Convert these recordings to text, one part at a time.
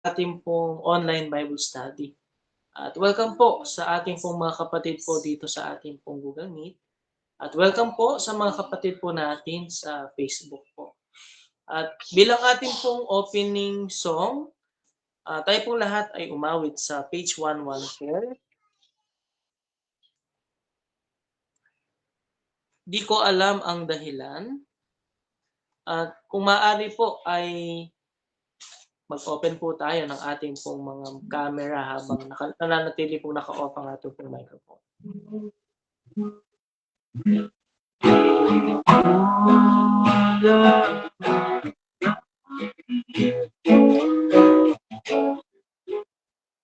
ating pong online Bible study. At welcome po sa ating pong mga kapatid po dito sa ating pong Google Meet. At welcome po sa mga kapatid po natin sa Facebook po. At bilang ating pong opening song, tayo po lahat ay umawit sa page 114. Di ko alam ang dahilan. At kung maaari po ay mag-open po tayo ng ating pong mga camera habang nananatili pong naka-off ang ating pong microphone.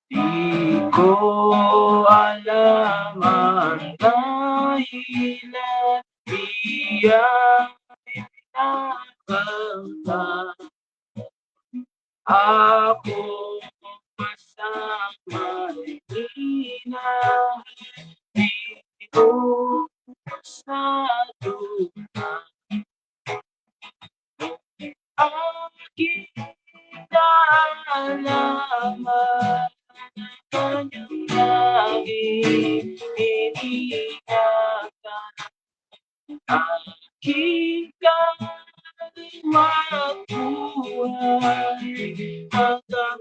Di ko alam ang dahilan, iya'y pinagkanta. Ako basta mahina, dito sa lupa. Aking nalaman kanyang laging iningatan. Aking kaliwat buhay hanggang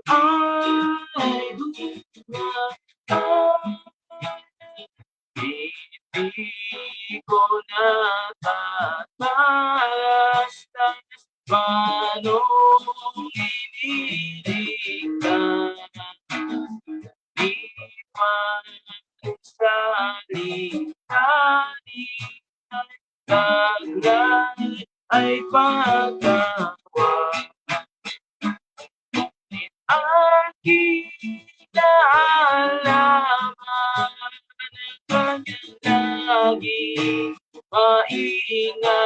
ay dumataan. Hindi ko natatastas manong iniligtas. Di man sa lihanin taglay ay paggawa. Aking naalaman ang kanyang laging maingatan.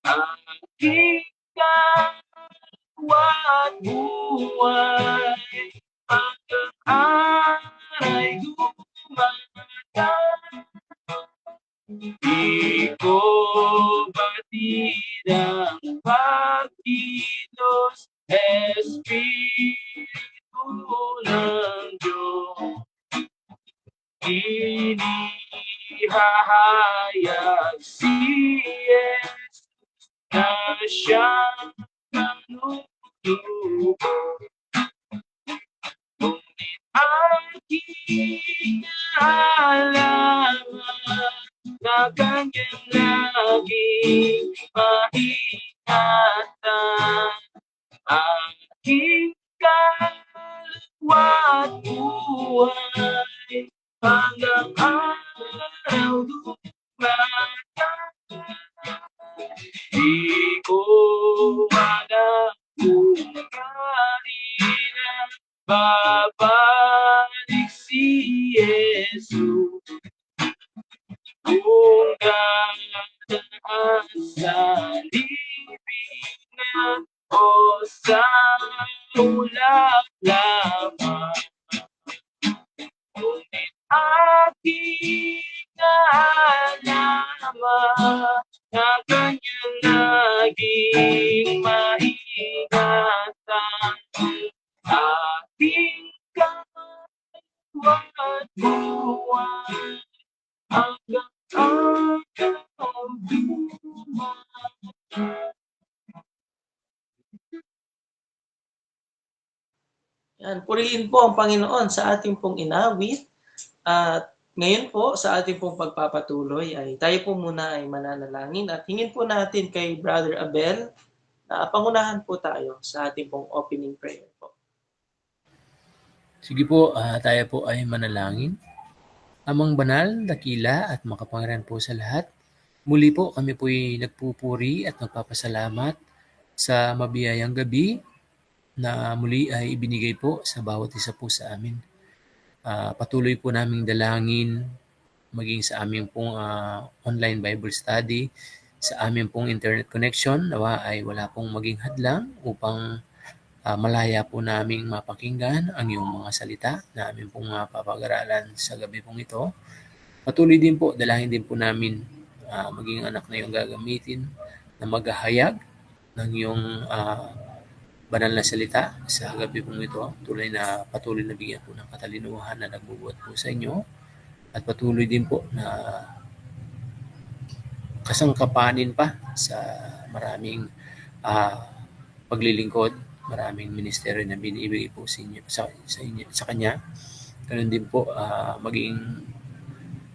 Aking kawat buhay hanggang aray dumataan. Di ko batid ang pagkilos, Espiritu ng Diyos. Inihahayag si Jesus na siyang manunubos. Ngunit aking naalaman na kanyang laging maingatan. Aking kaluluwa't buhay hanggang araw dumataan. Di ko alam kung kailan babalik si Jesus. Kung dadaan sa libingan o sa ulap lamang. Ngunit aking naalaman na kanyang laging maingatan. Aking kawat buhay hanggang araw dumataan. Yan, purihin po ang Panginoon sa ating pong inawit. At ngayon po sa ating pong pagpapatuloy ay tayo po muna ay mananalangin at hingin po natin kay Brother Abel na pangunahan po tayo sa ating pong opening prayer po. Sige po, tayo po ay manalangin. Amang banal, dakila at makapangyarihan po sa lahat, muli po kami po'y nagpupuri at nagpapasalamat sa mabiyayang gabi na muli ay ibinigay po sa bawat isa po sa amin. Patuloy po naming dalangin maging sa aming pong online Bible study, sa aming pong internet connection, nawa ay wala pong maging hadlang upang malaya po naming mapakinggan ang iyong mga salita na aming pong papag-aralan sa gabi pong ito. Patuloy din po, dalangin din po namin maging anak na iyong gagamitin na maghahayag ng iyong banal na salita sa gabi pong ito. Tunay na patuloy na bigyan po ng katalinuhan na nagbubuhat po sa inyo at patuloy din po na kasangkapanin pa sa maraming paglilingkod, maraming ministeryo na binibigay po sa inyo, sa kanya. Ganun din po maging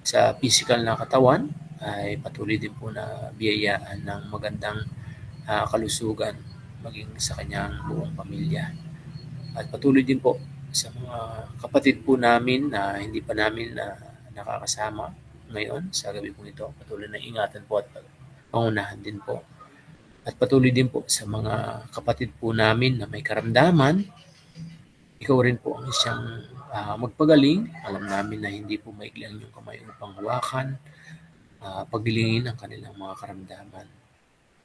sa physical na katawan ay patuloy din po na biyayaan ng magandang kalusugan maging sa kanyang buong pamilya. At patuloy din po sa mga kapatid po namin na hindi pa namin nakakasama ngayon sa gabi po ito. Patuloy na ingatan po at pangunahan din po. At patuloy din po sa mga kapatid po namin na may karamdaman, ikaw rin po ang siyang magpagaling. Alam namin na hindi po maigli ang inyong kamay upang hawakan, pagilingin ang kanilang mga karamdaman.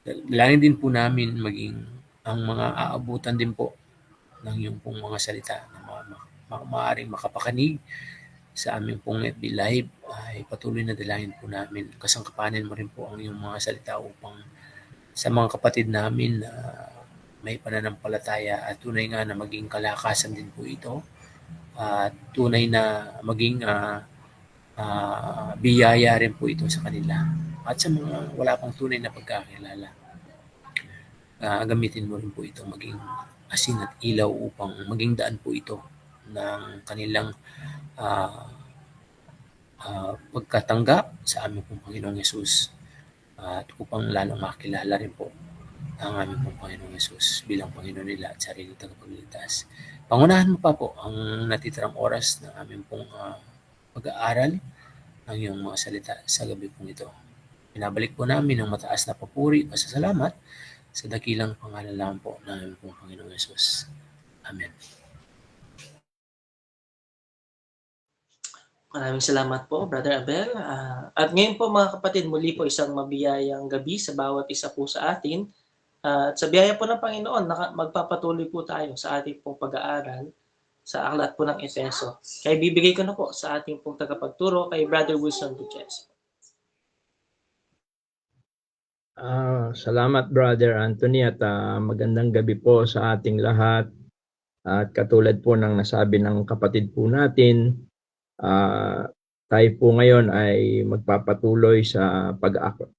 Dalangin din po namin maging ang mga aabutan din po ng iyong pong mga salita na maaaring makapakanig sa aming pong FB Live ay patuloy na dalangin po namin. Kasangkapanin mo rin po ang iyong mga salita upang sa mga kapatid namin na may pananampalataya at tunay nga na maging kalakasan din po ito at tunay na maging biyaya rin po ito sa kanila at sa mga wala pang tunay na pagkakilala. Gamitin mo rin po ito maging asin at ilaw upang maging daan po ito ng kanilang pagkatanggap sa aming pong Panginoong Yesus at upang lalong makilala rin po ang aming pong Panginoong Yesus bilang Panginoon nila at sarili tagapagligtas. Pangunahan mo pa po ang natitirang oras ng aming pong pag-aaral ng iyong mga salita sa gabi pong ito. Pinabalik po namin ang mataas na papuri, pasasalamat sa dakilang pangalan lang po ng aming pong Panginoong Yesus. Amen. Maraming salamat po, Brother Abel. At ngayon po mga kapatid, muli po isang mabiyayang gabi sa bawat isa po sa atin. At sa biyaya po ng Panginoon, magpapatuloy po tayo sa ating pong pag-aaral sa aklat po ng Efeso. Kaya bibigay ko na po sa ating pong tagapagturo kay Brother Wilson Gutierrez. Salamat Brother Anthony at magandang gabi po sa ating lahat. At katulad po ng nasabi ng kapatid po natin, tayo po ngayon ay magpapatuloy sa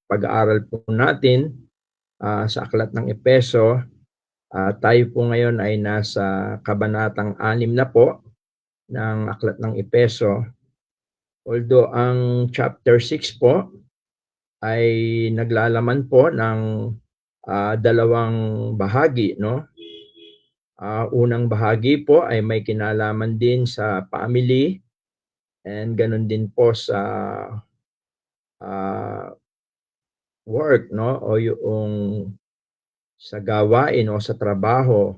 pag-aaral po natin sa aklat ng Efeso. Tayo po ngayon ay nasa kabanatang 6 na po ng aklat ng Efeso. Although ang chapter 6 po ay naglalaman po ng dalawang bahagi, no? Unang bahagi po ay may kinalaman din sa family and ganun din po sa work, no? O yung sa gawain o sa trabaho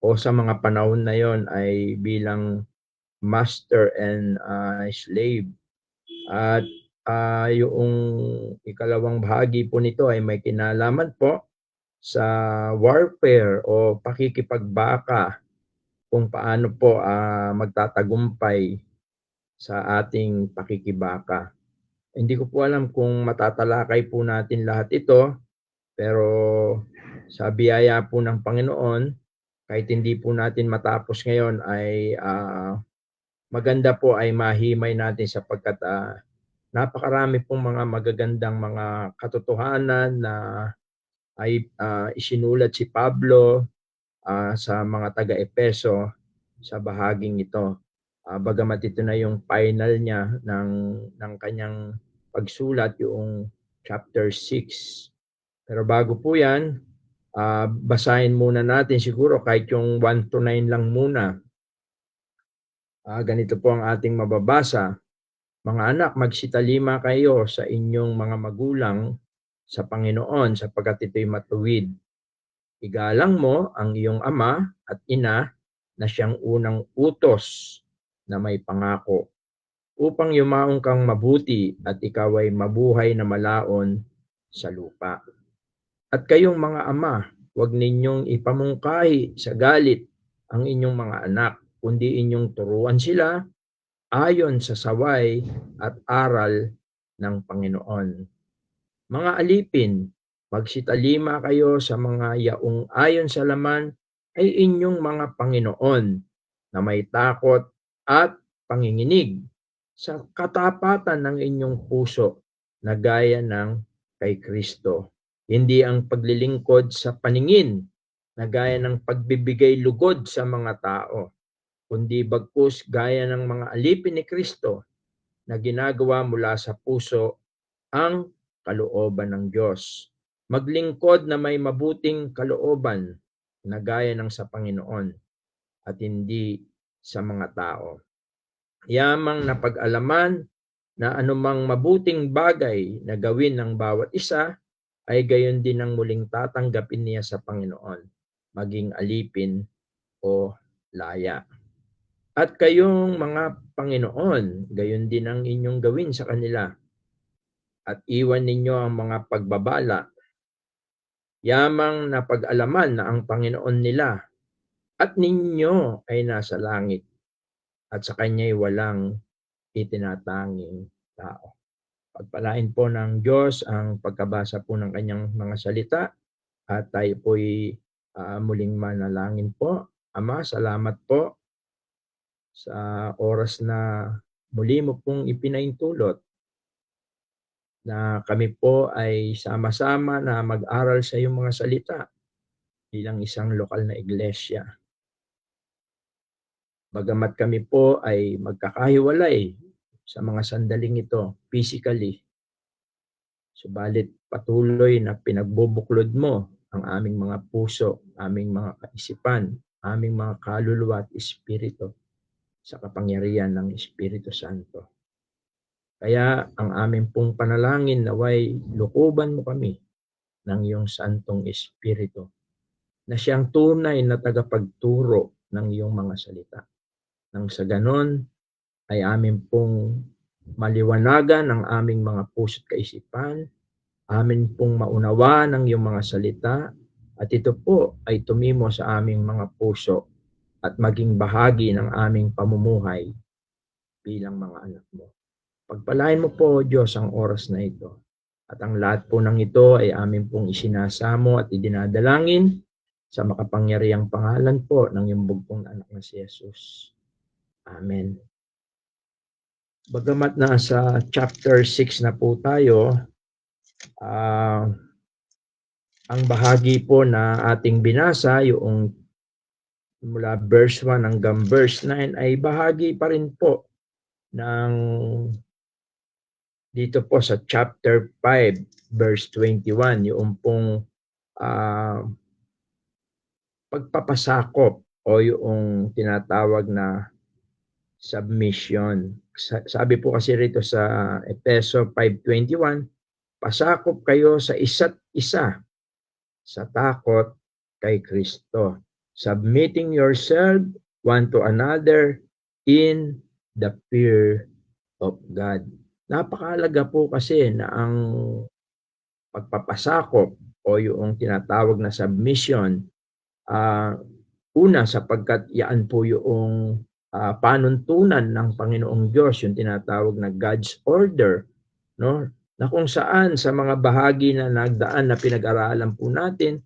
o sa mga panahon na yon ay bilang master and slave. At yung ikalawang bahagi po nito ay may kinalaman po sa warfare o pakikipagbaka kung paano po magtatagumpay sa ating pakikibaka. Hindi ko po alam kung matatalakay po natin lahat ito, pero sa biyaya po ng Panginoon, kahit hindi po natin matapos ngayon ay maganda po ay mahimay natin sapagkat napakarami pong mga magagandang mga katotohanan na ay isinulat si Pablo sa mga taga-Efeso sa bahaging ito. Bagamat ito na yung final niya ng kanyang pagsulat, yung chapter 6. Pero bago po yan, basahin muna natin siguro kahit yung 1 to 9 lang muna. Ganito po ang ating mababasa. Mga anak, magsitalima kayo sa inyong mga magulang sa Panginoon sapagkat ito'y matuwid. Igalang mo ang iyong ama at ina na siyang unang utos na may pangako upang yumaong kang mabuti at ikaw ay mabuhay na malaon sa lupa. At kayong mga ama, huwag ninyong ipamungkahi sa galit ang inyong mga anak, kundi inyong turuan sila ayon sa saway at aral ng Panginoon. Mga alipin, magsitalima kayo sa mga yaong ayon sa laman ay inyong mga Panginoon na may takot at panginginig sa katapatan ng inyong puso na gaya ng kay Kristo. Hindi ang paglilingkod sa paningin na gaya ng pagbibigay lugod sa mga tao, kundi bagkus gaya ng mga alipin ni Kristo na ginagawa mula sa puso ang kalooban ng Diyos. Maglingkod na may mabuting kalooban na gaya ng sa Panginoon at hindi sa mga tao. Yamang napag-alaman na anumang mabuting bagay na gawin ng bawat isa ay gayon din ang muling tatanggapin niya sa Panginoon, maging alipin o laya. At kayong mga Panginoon, gayon din ang inyong gawin sa kanila. At iwan ninyo ang mga pagbabala. Yamang napag-alaman na ang Panginoon nila at ninyo ay nasa langit at sa Kanya'y walang itinatanging tao. Pagpalain po ng Diyos ang pagkabasa po ng Kanyang mga salita at tayo po'y muling manalangin po. Ama, salamat po sa oras na muli mo pong ipinaintulot na kami po ay sama-sama na mag-aral sa iyong mga salita bilang isang lokal na iglesia. Bagamat kami po ay magkakahiwalay sa mga sandaling ito physically, subalit patuloy na pinagbubuklod mo ang aming mga puso, aming mga kaisipan, aming mga kaluluwa at espiritu sa kapangyarihan ng Espiritu Santo. Kaya ang aming pong panalangin naway lukuban mo kami ng iyong Santong Espiritu na siyang tunay na tagapagturo ng iyong mga salita. Nang sa ganon ay amin pong maliwanagan ang aming mga puso't kaisipan, amin pong maunawa ng iyong mga salita, at ito po ay tumimo sa aming mga puso at maging bahagi ng aming pamumuhay bilang mga anak mo. Pagpalain mo po, Diyos, ang oras na ito. At ang lahat po ng ito ay amin pong isinasamo at idinadalangin sa makapangyarihang pangalan po ng iyong bugtong anak na si Jesus. Amen. Bagamat nasa chapter 6 na po tayo, ang bahagi po na ating binasa, yung mula verse 1 hanggang verse 9, ay bahagi pa rin po ng dito po sa chapter 5, verse 21, yung pong pagpapasakop o yung tinatawag na submission. Sabi po kasi rito sa Efeso 5:21, pasakop kayo sa isa't isa sa takot kay Kristo, submitting yourself one to another in the fear of God. Napakahalaga po kasi na ang pagpapasakop o yung tinatawag na submission, una sapagkat yan po yung panuntunan ng Panginoong Diyos, yung tinatawag na God's order, no? Na kung saan sa mga bahagi na nagdaan na pinag-aralan po natin,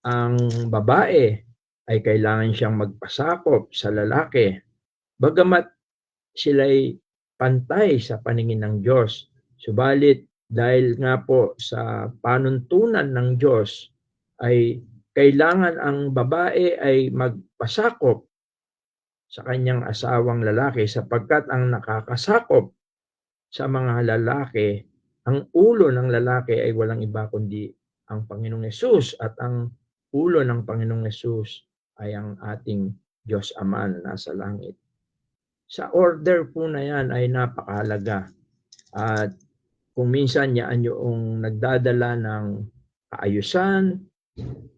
ang babae ay kailangan siyang magpasakop sa lalaki. Bagamat sila'y pantay sa paningin ng Diyos, subalit dahil nga po sa panuntunan ng Diyos ay kailangan ang babae ay magpasakop sa kanyang asawang lalaki sapagkat ang nakakasakop sa mga lalaki, ang ulo ng lalaki ay walang iba kundi ang Panginoong Hesus, at ang ulo ng Panginoong Hesus ay ang ating Diyos Ama na nasa langit. Sa order po na yan ay napakahalaga, at kung minsan yan yung nagdadala ng kaayusan,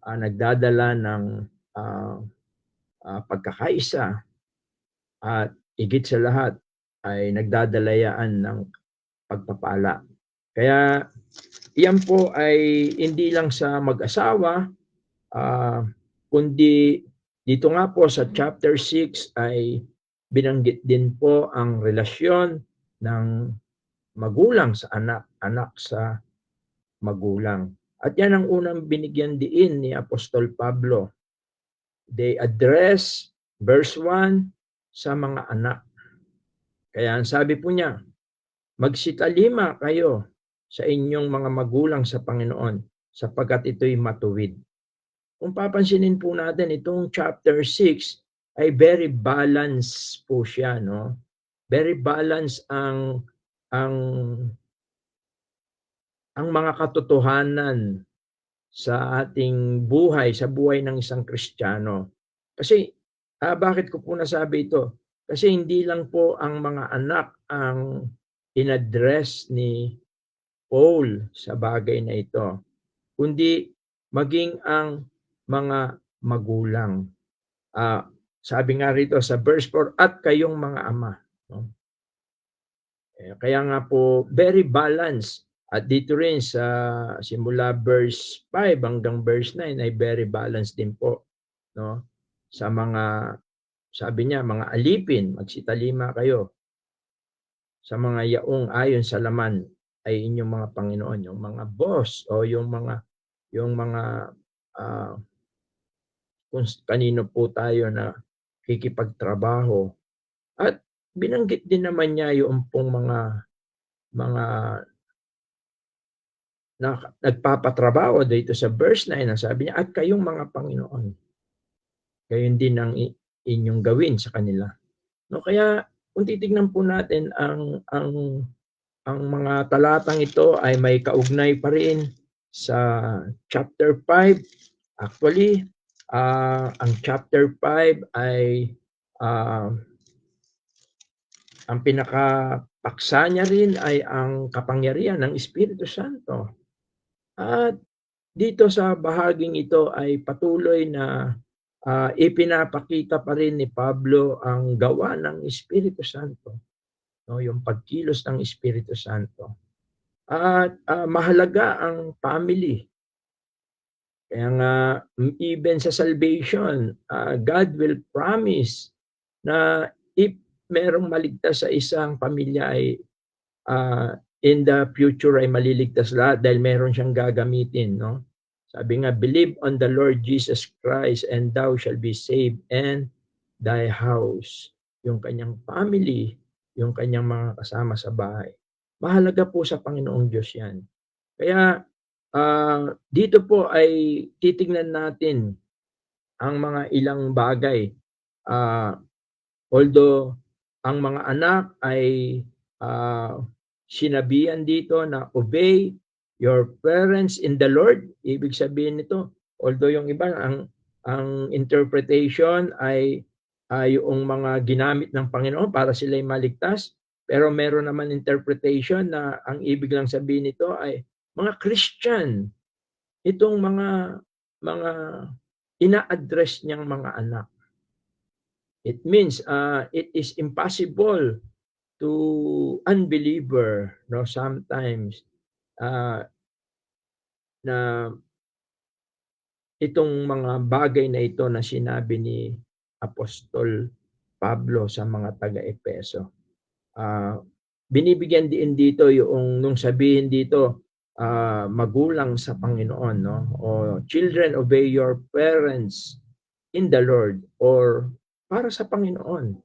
nagdadala ng pagkakaisa, at higit sa lahat ay nagdadalayaan ng pagpapala. Kaya iyan po ay hindi lang sa mag-asawa, kundi dito nga po sa chapter 6 ay binanggit din po ang relasyon ng magulang sa anak, anak sa magulang. At yan ang unang binigyan diin ni Apostol Pablo they address verse 1 sa mga anak. Kaya ang sabi po niya, magsitalima kayo sa inyong mga magulang sa Panginoon sapagkat ito'y matuwid. Kung papansinin po natin, itong chapter 6 ay very balanced po siya, no? Very balanced ang mga katotohanan sa ating buhay, sa buhay ng isang Kristiyano. Kasi, bakit ko po nasabi ito? Kasi hindi lang po ang mga anak ang in-address ni Paul sa bagay na ito, kundi maging ang mga magulang. Sabi nga rito sa verse 4, at kayong mga ama. No? Kaya nga po, very balanced. At dito rin sa simula verse 5 hanggang verse 9 ay very balanced din po. No? Sa mga, sabi niya, mga alipin, magsitalima kayo. Sa mga yaong ayon sa laman ay inyong mga Panginoon, yung mga boss o yung mga kung kanino po tayo na kikipagtrabaho. At binanggit din naman niya yung pong mga na nagpapatrabaho dito sa verse 9, ang sabi niya, at kayong mga Panginoon, gayon din ang inyong gawin sa kanila. No, kaya kung titignan po natin ang mga talatang ito ay may kaugnay pa rin sa chapter 5. Actually, ang chapter 5 ay ang pinakapaksa niya rin ay ang kapangyarihan ng Espiritu Santo. At dito sa bahaging ito ay patuloy na ipinapakita pa rin ni Pablo ang gawa ng Espiritu Santo, no, yung pagkilos ng Espiritu Santo. At mahalaga ang family. Kaya nga even sa salvation, God will promise na if merong maligtas sa isang pamilya ay in the future ay maliligtas lahat dahil meron siyang gagamitin, no? Sabi nga, believe on the Lord Jesus Christ and thou shall be saved and thy house. Yung kanyang family, yung kanyang mga kasama sa bahay. Mahalaga po sa Panginoong Diyos yan. Kaya dito po ay titingnan natin ang mga ilang bagay. Although ang mga anak ay sinabihan dito na obey your parents in the Lord. Ibig sabihin nito, although yung iba ang interpretation ay yung mga ginamit ng Panginoon para sila'y maligtas, pero meron naman interpretation na ang ibig lang sabihin nito ay mga Christian. Itong mga ina-address niyang mga anak. It means it is impossible to unbeliever, no, sometimes na itong mga bagay na ito na sinabi ni Apostol Pablo sa mga taga-Epeso. Binibigyan din dito yung nung sabihin dito magulang sa Panginoon, no, o children obey your parents in the Lord, or para sa Panginoon.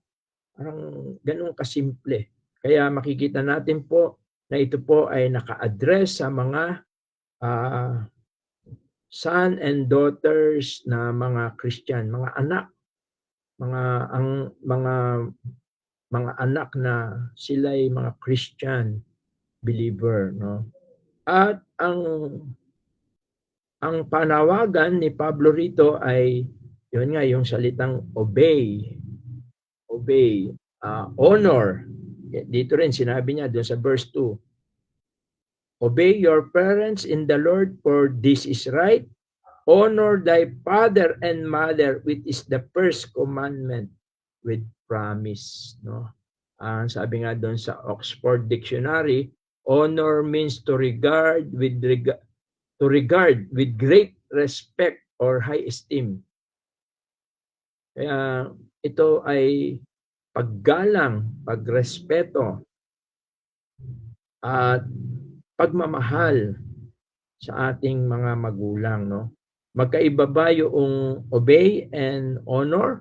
Parang ganun kasimple. Kaya makikita natin po na ito po ay naka-address sa mga son and daughters na mga Christian, mga anak, mga anak na sila'y mga Christian believer, no? At ang panawagan ni Pablo rito ay yun nga, yung salitang obey, honor. Dito rin sinabi niya doon sa verse 2, obey your parents in the Lord, for this is right. Honor thy father and mother, which is the first commandment with promise. No? Sabi nga doon sa Oxford Dictionary, honor means to regard with great respect or high esteem. Kaya ito ay paggalang, pagrespeto, at pagmamahal sa ating mga magulang, no? Magkaiba ba yung obey and honor?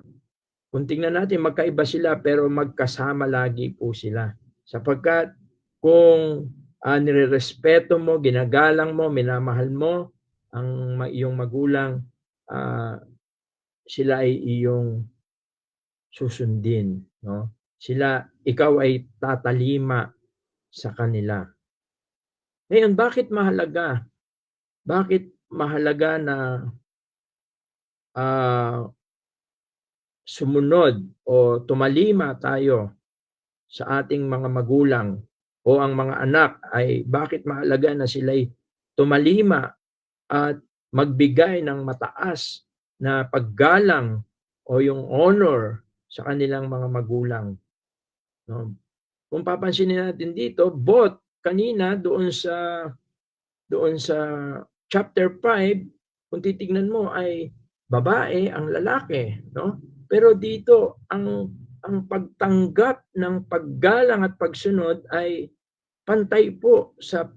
Kung tingnan natin, magkaiba sila pero magkasama lagi po sila. Sapagkat kung nirerespeto mo, ginagalang mo, minamahal mo ang iyong magulang, sila ay iyong susundin, no? Ikaw ay tatalima sa kanila. Ngayon, bakit mahalaga? Bakit mahalaga na sumunod o tumalima tayo sa ating mga magulang o ang mga anak? Ay bakit mahalaga na sila'y tumalima at magbigay ng mataas na paggalang o yung honor sa kanilang mga magulang, no? Kung papansinin natin dito, both kanina doon sa chapter 5, kung titignan mo ay babae ang lalaki, no? Pero dito ang pagtanggap ng paggalang at pagsunod ay pantay po sa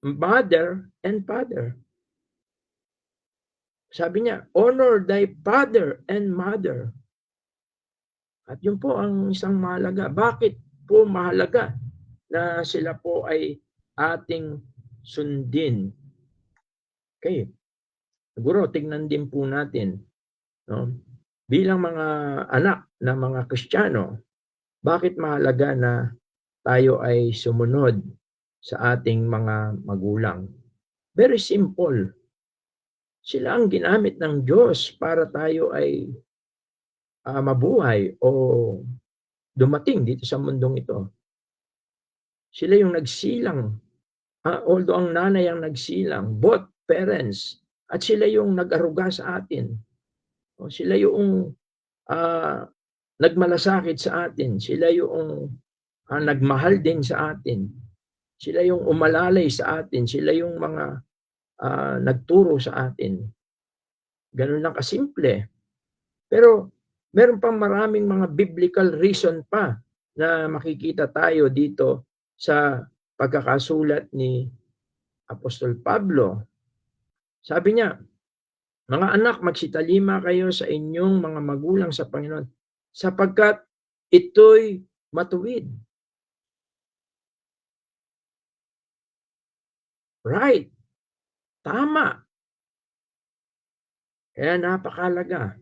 mother and father. Sabi niya, honor thy father and mother. At yun po ang isang mahalaga. Bakit po mahalaga na sila po ay ating sundin? Okay. Siguro tingnan din po natin, no? Bilang mga anak ng mga Kristiyano, bakit mahalaga na tayo ay sumunod sa ating mga magulang? Very simple. Sila ang ginamit ng Diyos para tayo ay mabuhay o dumating dito sa mundong ito. Sila yung nagsilang. Although ang nanay ang nagsilang, both parents, at sila yung nag-aruga sa atin. Sila yung nagmalasakit sa atin. Sila yung nagmahal din sa atin. Sila yung umalalay sa atin. Sila yung mga nagturo sa atin. Ganun lang kasimple. Pero meron pang maraming mga biblical reason pa na makikita tayo dito sa pagkakasulat ni Apostol Pablo. Sabi niya, mga anak, magsitalima kayo sa inyong mga magulang sa Panginoon sapagkat ito'y matuwid. Right. Tama. Kaya napakalaga.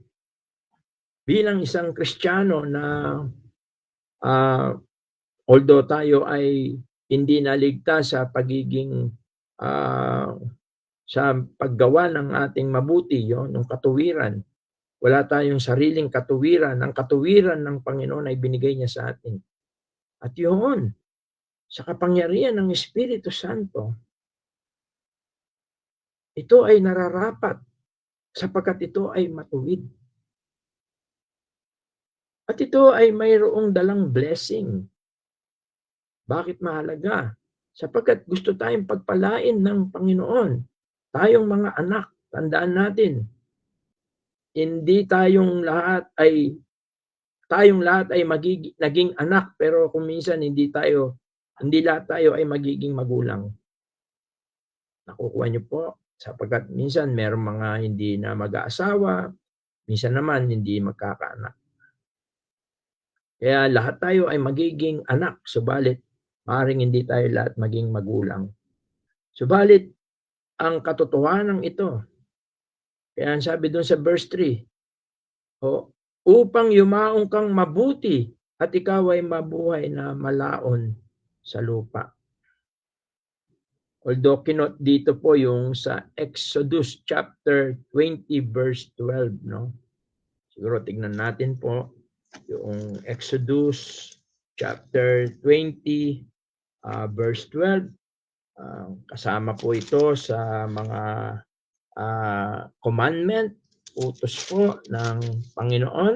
Bilang isang Kristiyano na although tayo ay hindi naligtas sa pagiging sa paggawa ng ating mabuti, ng katuwiran. Wala tayong sariling katuwiran. Ang katuwiran ng Panginoon ay binigay niya sa atin. At yun, sa kapangyarihan ng Espiritu Santo, ito ay nararapat sapagkat ito ay matuwid. At ito ay mayroong dalang blessing. Bakit mahalaga? Sapagkat gusto tayong pagpalain ng Panginoon. Tayong mga anak, tandaan natin, hindi tayong lahat ay naging anak, pero kung minsan hindi lahat tayo ay magiging magulang. Nakukuha niyo po, sapagkat minsan merong mga hindi na mag-aasawa, minsan naman hindi magkakaanak. Kaya lahat tayo ay magiging anak, subalit maaaring hindi tayo lahat maging magulang. Subalit ang katotohanan ito, kaya sabi doon sa verse 3, upang yumaong kang mabuti at ikaw ay mabuhay na malaon sa lupa. Although kinot dito po yung sa Exodus chapter 20 verse 12, no? Siguro tignan natin po yung Exodus chapter 20 verse 12. Kasama po ito sa mga commandment, utos po ng Panginoon.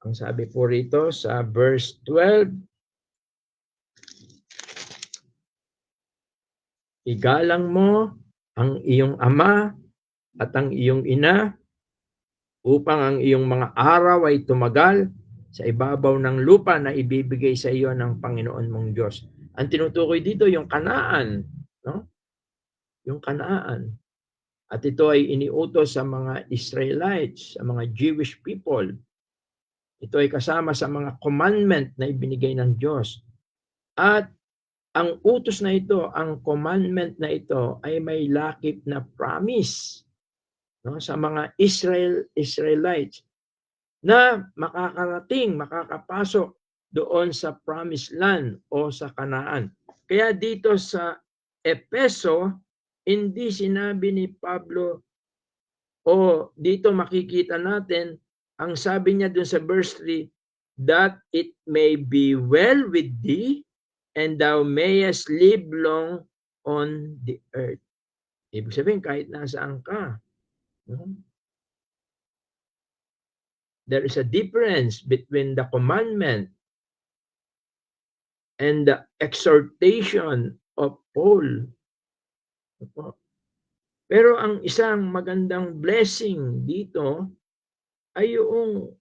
Ang sabi po rito sa verse 12, igalang mo ang iyong ama at ang iyong ina upang ang iyong mga araw ay tumagal sa ibabaw ng lupa na ibibigay sa iyo ng Panginoon mong Diyos. Ang tinutukoy dito yung Kanaan, no? Yung Kanaan. At ito ay iniutos sa mga Israelites, sa mga Jewish people. Ito ay kasama sa mga commandment na ibinigay ng Diyos. At ang utos na ito, ang commandment na ito ay may lakip na promise, no, sa mga Israelites na makakarating, makakapasok doon sa promised land o sa Kanaan. Kaya dito sa Efeso, hindi sinabi ni Pablo, o dito makikita natin, ang sabi niya dun sa verse 3, that it may be well with thee, and thou mayest live long on the earth. Ibig sabihin, kahit nasaan ka. There is a difference between the commandment and the exhortation of Paul. Pero ang isang magandang blessing dito ay yung,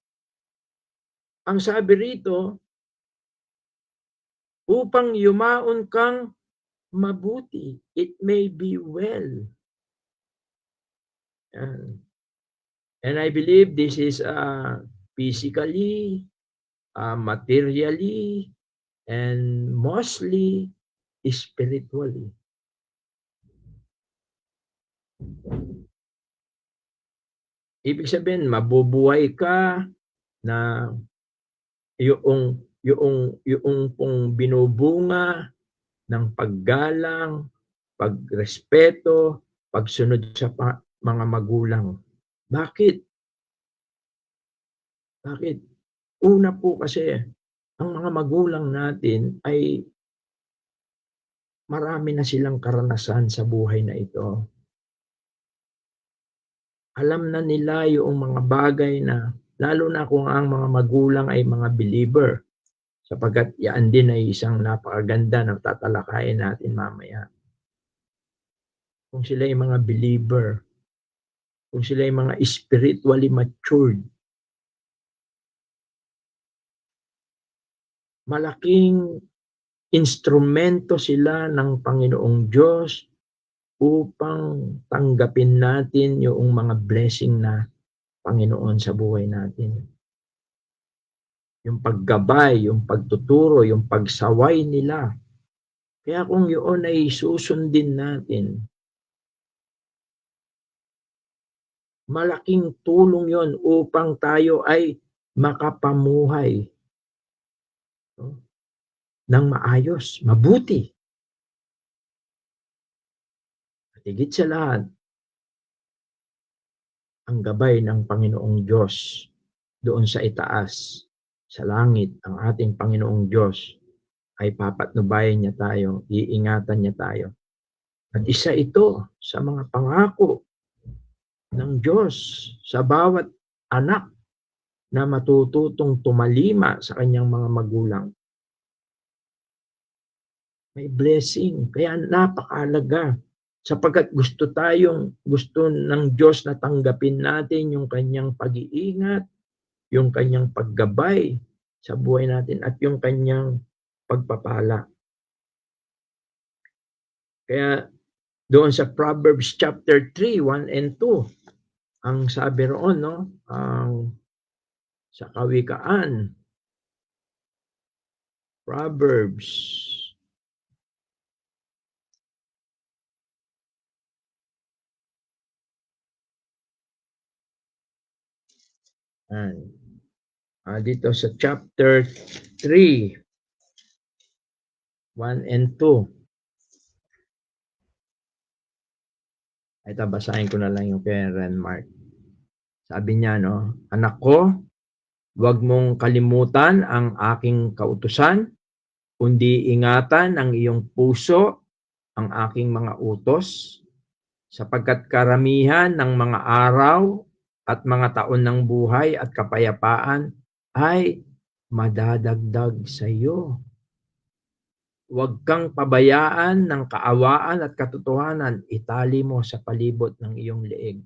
ang sabi rito, upang yumaon kang mabuti. It may be well. And I believe this is physically, materially, and mostly spiritually. Ibig sabihin, mabubuhay ka na yung pong binubunga ng paggalang, pagrespeto, pagsunod sa mga magulang. Bakit? Bakit? Una po kasi, ang mga magulang natin ay marami na silang karanasan sa buhay na ito. Alam na nila yung mga bagay na, lalo na kung ang mga magulang ay mga believer, sapagkat yan din ay isang napakaganda na tatalakayin natin mamaya. Kung sila ay mga believer, kung sila ay mga spiritually matured, malaking instrumento sila ng Panginoong Diyos upang tanggapin natin yung mga blessing na Panginoon sa buhay natin. Yung paggabay, yung pagtuturo, yung pagsaway nila. Kaya kung yun ay susundin natin, malaking tulong yon upang tayo ay makapamuhay ng maayos, mabuti. At higit sa lahat, ang gabay ng Panginoong Diyos doon sa itaas, sa langit, ang ating Panginoong Diyos ay papatnubayan niya tayo, iingatan niya tayo. At isa ito sa mga pangako ng Diyos sa bawat anak na matututong tumalima sa kanyang mga magulang. May blessing, kaya napakahalaga sapagkat gusto ng Diyos na tanggapin natin yung kanyang pag-iingat, yung kanyang paggabay sa buhay natin at yung kanyang pagpapala. Kaya doon sa Proverbs chapter 3, 1 and 2, ang sabi roon, no, sa Kawikaan, Proverbs dito sa chapter 3, 1 and 2. Ito, basahin ko na lang yung kay Renmark. Sabi niya, no, anak ko, huwag mong kalimutan ang aking kautusan, kundi ingatan ang iyong puso, ang aking mga utos, sapagkat karamihan ng mga araw at mga taon ng buhay at kapayapaan ay madadagdag sa iyo. Huwag kang pabayaan ng kaawaan at katotohanan, itali mo sa palibot ng iyong leeg,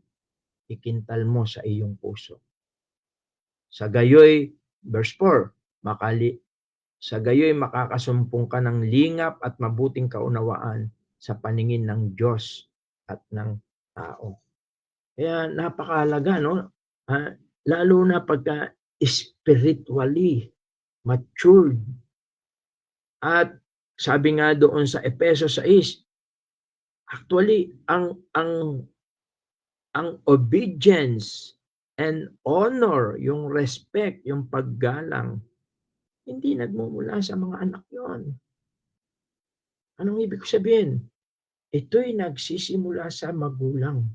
ikintal mo sa iyong puso. Sa gayoy, verse 4, sa gayoy makakasumpong ka ng lingap at mabuting kaunawaan sa paningin ng Diyos at ng tao. Kaya napakahalaga, no? Lalo na pagka spiritually matured. At sabi nga doon sa Efeso 6, actually, ang obedience and honor, yung respect, yung paggalang, hindi nagmumula sa mga anak yon. Anong ibig sabihin? Ito'y nagsisimula sa magulang.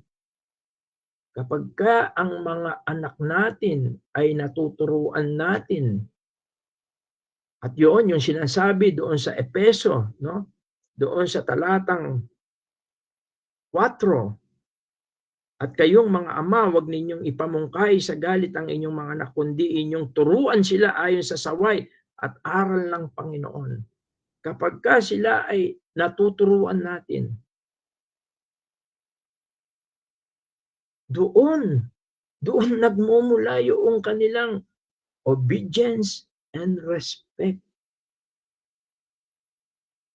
Kapag ang mga anak natin ay natuturuan natin, at yun yung sinasabi doon sa Efeso, no? Doon sa talatang 4, at kayong mga ama, wag ninyong ipamungkay sa galit ang inyong mga anak, kundi inyong turuan sila ayon sa saway at aral ng Panginoon. Kapag sila ay natuturuan natin, doon nagmumula yung kanilang obedience and respect.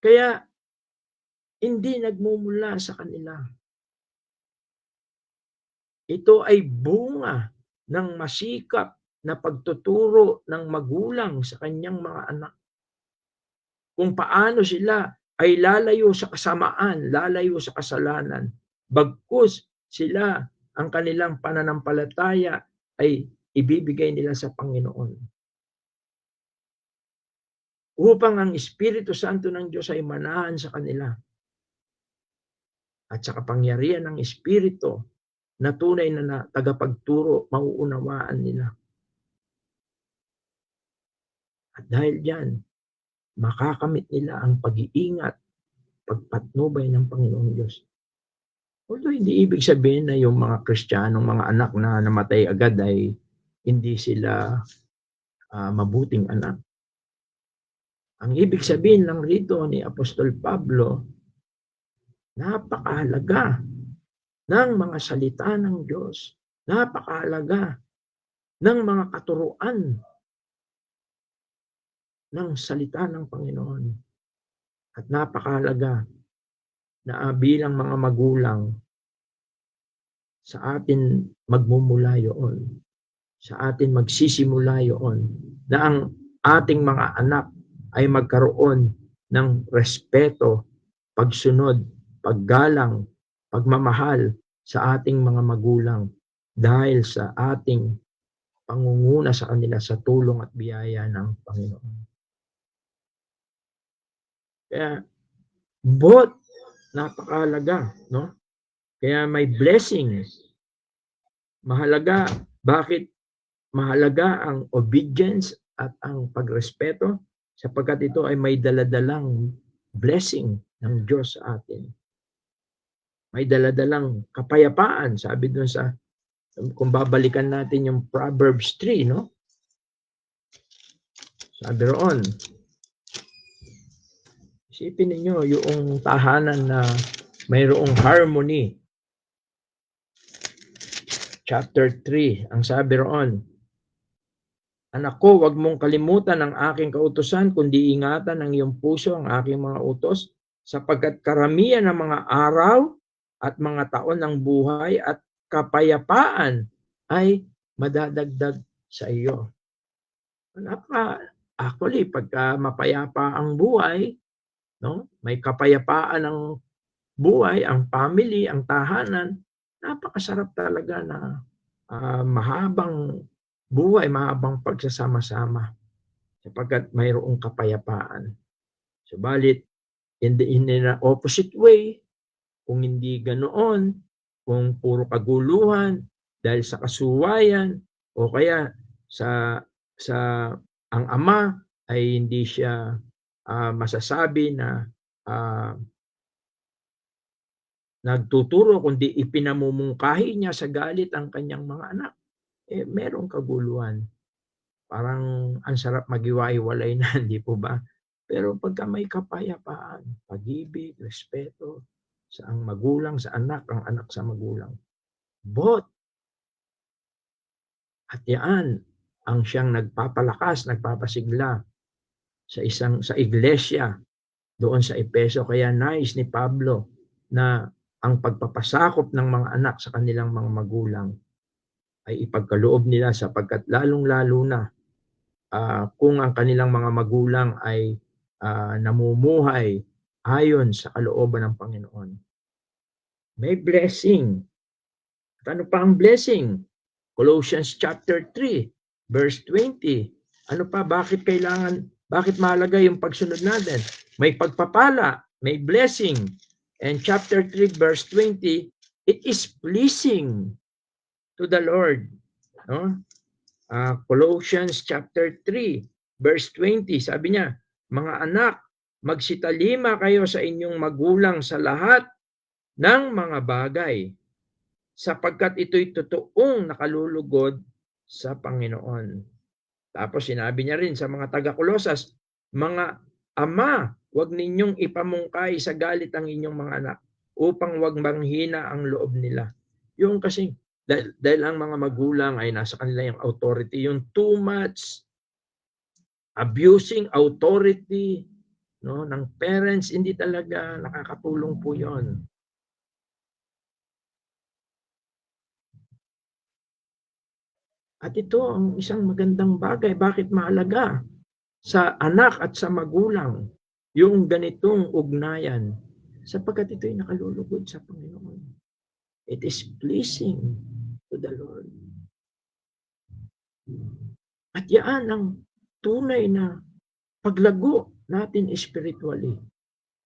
Kaya hindi nagmumula sa kanila. Ito ay bunga ng masikap na pagtuturo ng magulang sa kanyang mga anak. Kung paano sila ay lalayo sa kasamaan, lalayo sa kasalanan. Bagkus sila, ang kanilang pananampalataya ay ibibigay nila sa Panginoon. Upang ang Espiritu Santo ng Diyos ay manahan sa kanila. At sa kapangyarihan ng Espiritu na tunay na tagapagturo, mauunawaan nila. At dahil diyan, makakamit nila ang pag-iingat, pagpatnubay ng Panginoong Diyos. Although hindi ibig sabihin na yung mga Kristiyanong mga anak na namatay agad ay hindi sila mabuting anak. Ang ibig sabihin lang rito ni Apostol Pablo, napakahalaga ng mga salita ng Diyos. Napakahalaga ng mga katuruan ng salita ng Panginoon. At napakahalaga na bilang mga magulang, sa atin magmumula yun. Sa atin magsisimula yun. Na ang ating mga anak ay magkaroon ng respeto, pagsunod, paggalang, pagmamahal sa ating mga magulang dahil sa ating pangunguna sa kanila sa tulong at biyaya ng Panginoon. Kaya both napakahalaga, no? Kaya may blessings. Mahalaga, bakit mahalaga ang obedience at ang pagrespeto? Sapagkat ito ay may daladalang blessing ng Diyos sa atin. May daladalang kapayapaan, sabi doon sa, kung babalikan natin yung Proverbs 3, no? Sabi roon, isipin ninyo yung tahanan na mayroong harmony. Chapter 3, ang sabi roon, anak ko, wag mong kalimutan ang aking kautusan, kundi ingatan ng iyong puso ang aking mga utos, sapagkat karamihan ng mga araw at mga taon ng buhay at kapayapaan ay madadagdag sa iyo. Actually, pagka mapayapa ang buhay, no? May kapayapaan ng buhay, ang family, ang tahanan, napakasarap talaga na mahabang buhay, mahabang pagsasama-sama sapagkat mayroong kapayapaan. Subalit, in the opposite way, kung hindi ganoon, kung puro kaguluhan dahil sa kasuwayan o kaya sa ang ama ay hindi siya masasabi na nagtuturo, kundi ipinamumungkahi niya sa galit ang kanyang mga anak, merong kaguluhan. Parang ang sarap magiwa-iwalay na, hindi po ba? Pero pagka may kapayapaan, pag-ibig, respeto sa ang magulang sa anak, ang anak sa magulang, both. At yan ang siyang nagpapalakas, nagpapasigla sa iglesia doon sa Efeso. Kaya nais ni Pablo na ang pagpapasakop ng mga anak sa kanilang mga magulang ay ipagkaloob nila sapagkat lalong-lalo na kung ang kanilang mga magulang ay namumuhay ayon sa kalooban ng Panginoon. May blessing. At ano pa ang blessing? Colossians chapter 3, verse 20. Ano pa? Bakit mahalaga yung pagsunod natin? May pagpapala, may blessing. And chapter 3, verse 20, it is pleasing to the Lord. No? Colossians chapter 3, verse 20, sabi niya, mga anak, magsitalima kayo sa inyong magulang sa lahat ng mga bagay, sapagkat ito'y totoong nakalulugod sa Panginoon. Tapos sinabi niya rin sa mga taga-Kolosas, mga ama, huwag ninyong ipamungkay sa galit ang inyong mga anak upang huwag manghina ang loob nila. Yung kasi, dahil ang mga magulang ay nasa kanila yung authority, yung too much abusing authority ng parents, hindi talaga nakakatulong po yon. At ito ang isang magandang bagay. Bakit mahalaga sa anak at sa magulang yung ganitong ugnayan? Sapagkat ito'y nakalulugod sa Panginoon. It is pleasing to the Lord. At yan ang tunay na paglago natin spiritually.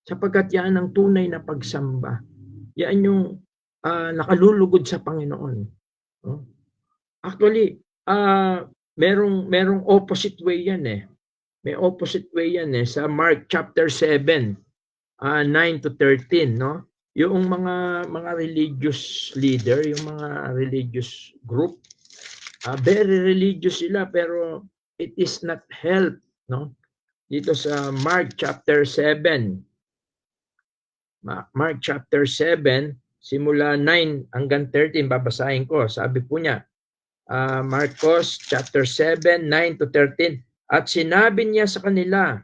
Sapagkat yan ang tunay na pagsamba. Yan yung nakalulugod sa Panginoon. Actually, merong opposite way yan eh. May opposite way yan eh. Sa Mark chapter 7, 9 to 13, no? Yung mga religious leader, yung mga religious group, very religious sila pero it is not help, no? Dito sa Mark chapter 7. Mark chapter 7, simula 9 hanggang 13, babasahin ko. Sabi po niya, Marcos chapter 7, 9 to 13. At sinabi niya sa kanila,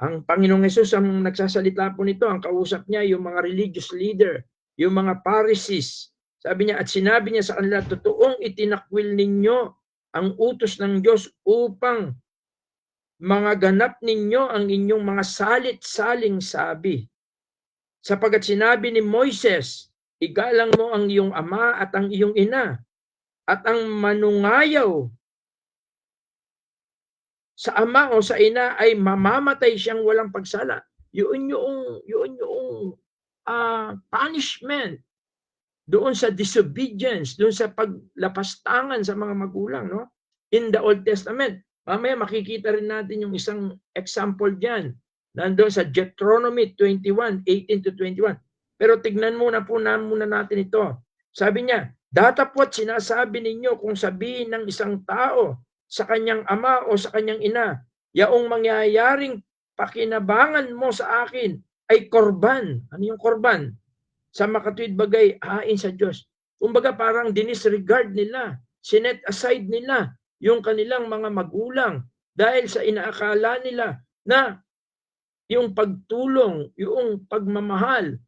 ang Panginoong Hesus ang nagsasalita po nito, ang kausap niya, yung mga religious leader, yung mga Pharisees. Sabi niya, at sinabi niya sa kanila, totoong itinakwil ninyo ang utos ng Diyos upang mga ganap ninyo ang inyong mga salit-saling sabi. Sapagat sinabi ni Moises, igalang mo ang iyong ama at ang iyong ina, at ang manungayaw sa ama o sa ina ay mamamatay siyang walang pagsala. Yun yung punishment doon sa disobedience, doon sa paglapastangan sa mga magulang, no? In the Old Testament. Mamaya makikita rin natin yung isang example diyan. Nandoon sa Deuteronomy 21, 18 to 21. Pero tignan muna natin ito. Sabi niya, datapwat sinasabi ninyo kung sabihin ng isang tao sa kanyang ama o sa kanyang ina, yaong mangyayaring pakinabangan mo sa akin ay korban. Ano yung korban? Sa makatuwid bagay, hain sa Diyos. Kumbaga parang dinisregard nila, sinet aside nila yung kanilang mga magulang dahil sa inaakala nila na yung pagtulong, yung pagmamahal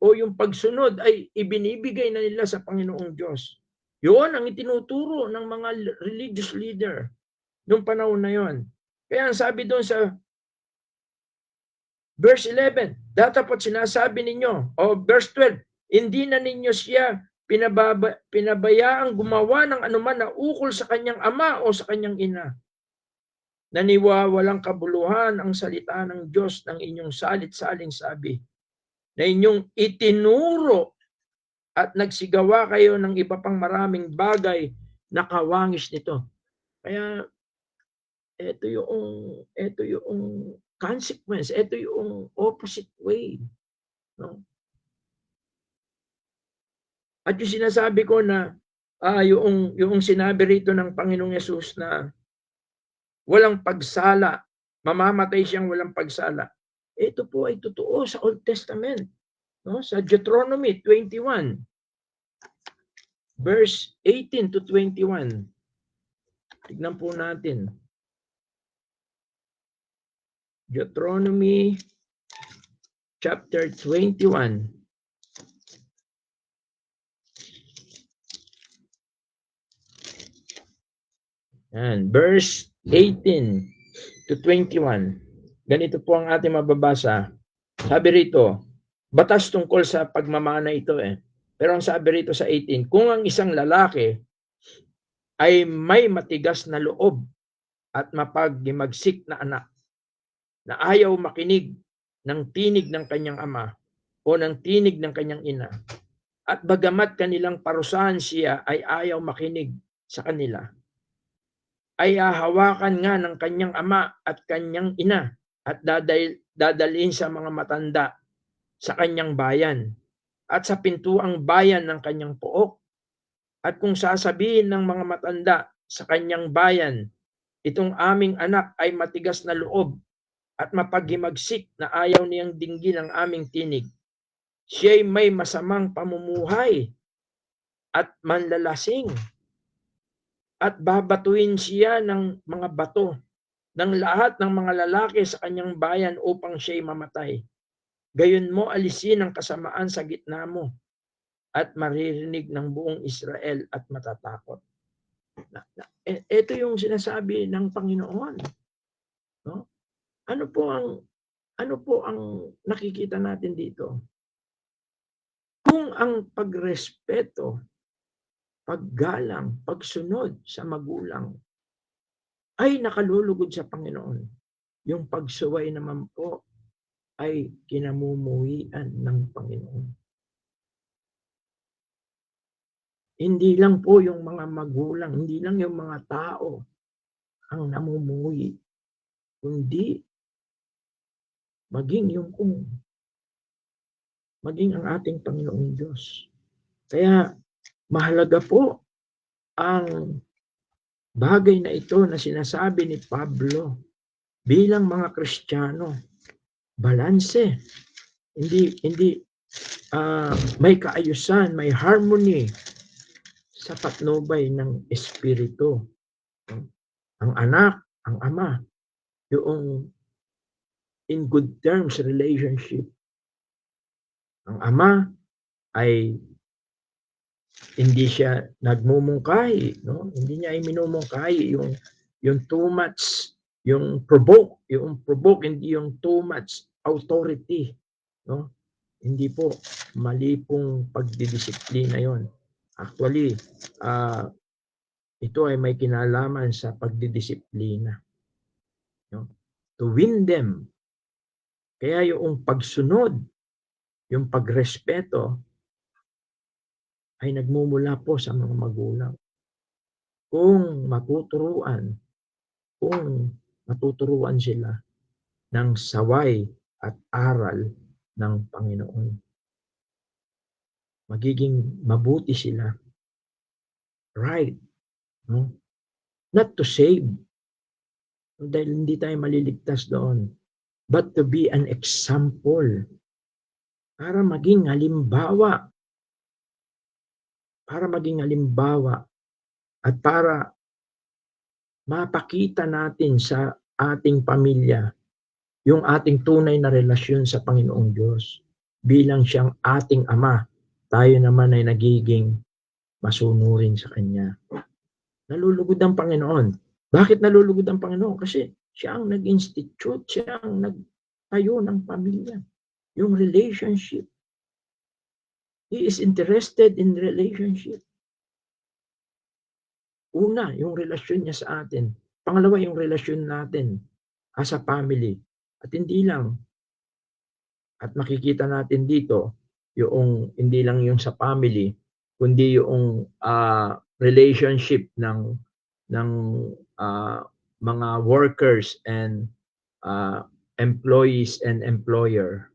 o yung pagsunod ay ibinibigay na nila sa Panginoong Diyos. Yun ang itinuturo ng mga religious leader noong panahon na yon. Kaya ang sabi doon sa verse 11, datapot sinasabi ninyo, o verse 12, hindi na ninyo siya pinabayaang gumawa ng anuman na ukol sa kanyang ama o sa kanyang ina. Naniwawalang kabuluhan ang salita ng Diyos ng inyong salit-saling sabi, na inyong itinuro at nagsigawa kayo ng iba pang maraming bagay na kawangis nito. Kaya ito yung consequence, ito yung opposite way, no? At yung sinasabi ko na yung sinabi rito ng Panginoong Yesus na walang pagsala, mamamatay siyang walang pagsala. Ito po ay totoo sa Old Testament, no? Sa Deuteronomy 21 verse 18 to 21. Tignan po natin. Deuteronomy chapter 21 Yan. Verse 18 to 21. Ganito po ang ating mababasa. Sabi rito, batas tungkol sa pagmamana ito eh. Pero ang sabi rito sa 18, kung ang isang lalaki ay may matigas na loob at mapaghimagsik na anak na ayaw makinig ng tinig ng kanyang ama o ng tinig ng kanyang ina, at bagamat kanilang parusahan siya ay ayaw makinig sa kanila, ay hahawakan nga ng kanyang ama at kanyang ina at dadalhin sa mga matanda sa kanyang bayan at sa pintuang bayan ng kanyang pook. At kung sasabihin ng mga matanda sa kanyang bayan, itong aming anak ay matigas na loob at mapaghimagsik na ayaw niyang dinggin ang aming tinig, siya'y may masamang pamumuhay at manlalasing, at babatuin siya ng mga bato ng lahat ng mga lalaki sa kanyang bayan upang siya'y mamatay. Gayon mo alisin ang kasamaan sa gitna mo at maririnig ng buong Israel at matatakot. Ito yung sinasabi ng Panginoon. No? Ano po ang nakikita natin dito? Kung ang pagrespeto, paggalang, pagsunod sa magulang ay nakalulugod sa Panginoon, yung pagsuway naman po ay kinamumuhian ng Panginoon. Hindi lang po yung mga magulang, hindi lang yung mga tao ang namumuhi, kundi maging ang ating Panginoong Diyos. Kaya mahalaga po ang bagay na ito na sinasabi ni Pablo bilang mga Kristiyano. Balanse. Hindi may kaayusan, may harmony sa patnubay ng Espiritu. Ang anak, ang ama, yung in good terms relationship. Ang ama ay hindi siya nagmumungkahi, no? Hindi niya ay minumungkahi yung too much, yung provoke, hindi yung too much authority, no? Hindi po, mali pong pagdidisiplina yon. Actually, ito ay may kinalaman sa pagdidisiplina, no? To win them. Kaya yung pagsunod, yung pagrespeto ay nagmumula po sa mga magulang. Kung matuturuan sila ng saway at aral ng Panginoon, magiging mabuti sila. Right. No? Not to save, dahil hindi tayo maliligtas doon, but to be an example, para maging halimbawa, at para mapakita natin sa ating pamilya yung ating tunay na relasyon sa Panginoong Diyos. Bilang siyang ating Ama, tayo naman ay nagiging masunurin sa Kanya. Nalulugod ang Panginoon. Bakit nalulugod ang Panginoon? Kasi siya ang nag-institute, siya ang nagtayo ng pamilya. Yung relationship. He is interested in relationship. Una, yung relasyon niya sa atin. Pangalawa, yung relasyon natin as a family. At hindi lang. At makikita natin dito, yung hindi lang yung sa family, kundi yung relationship ng mga workers and employees and employer.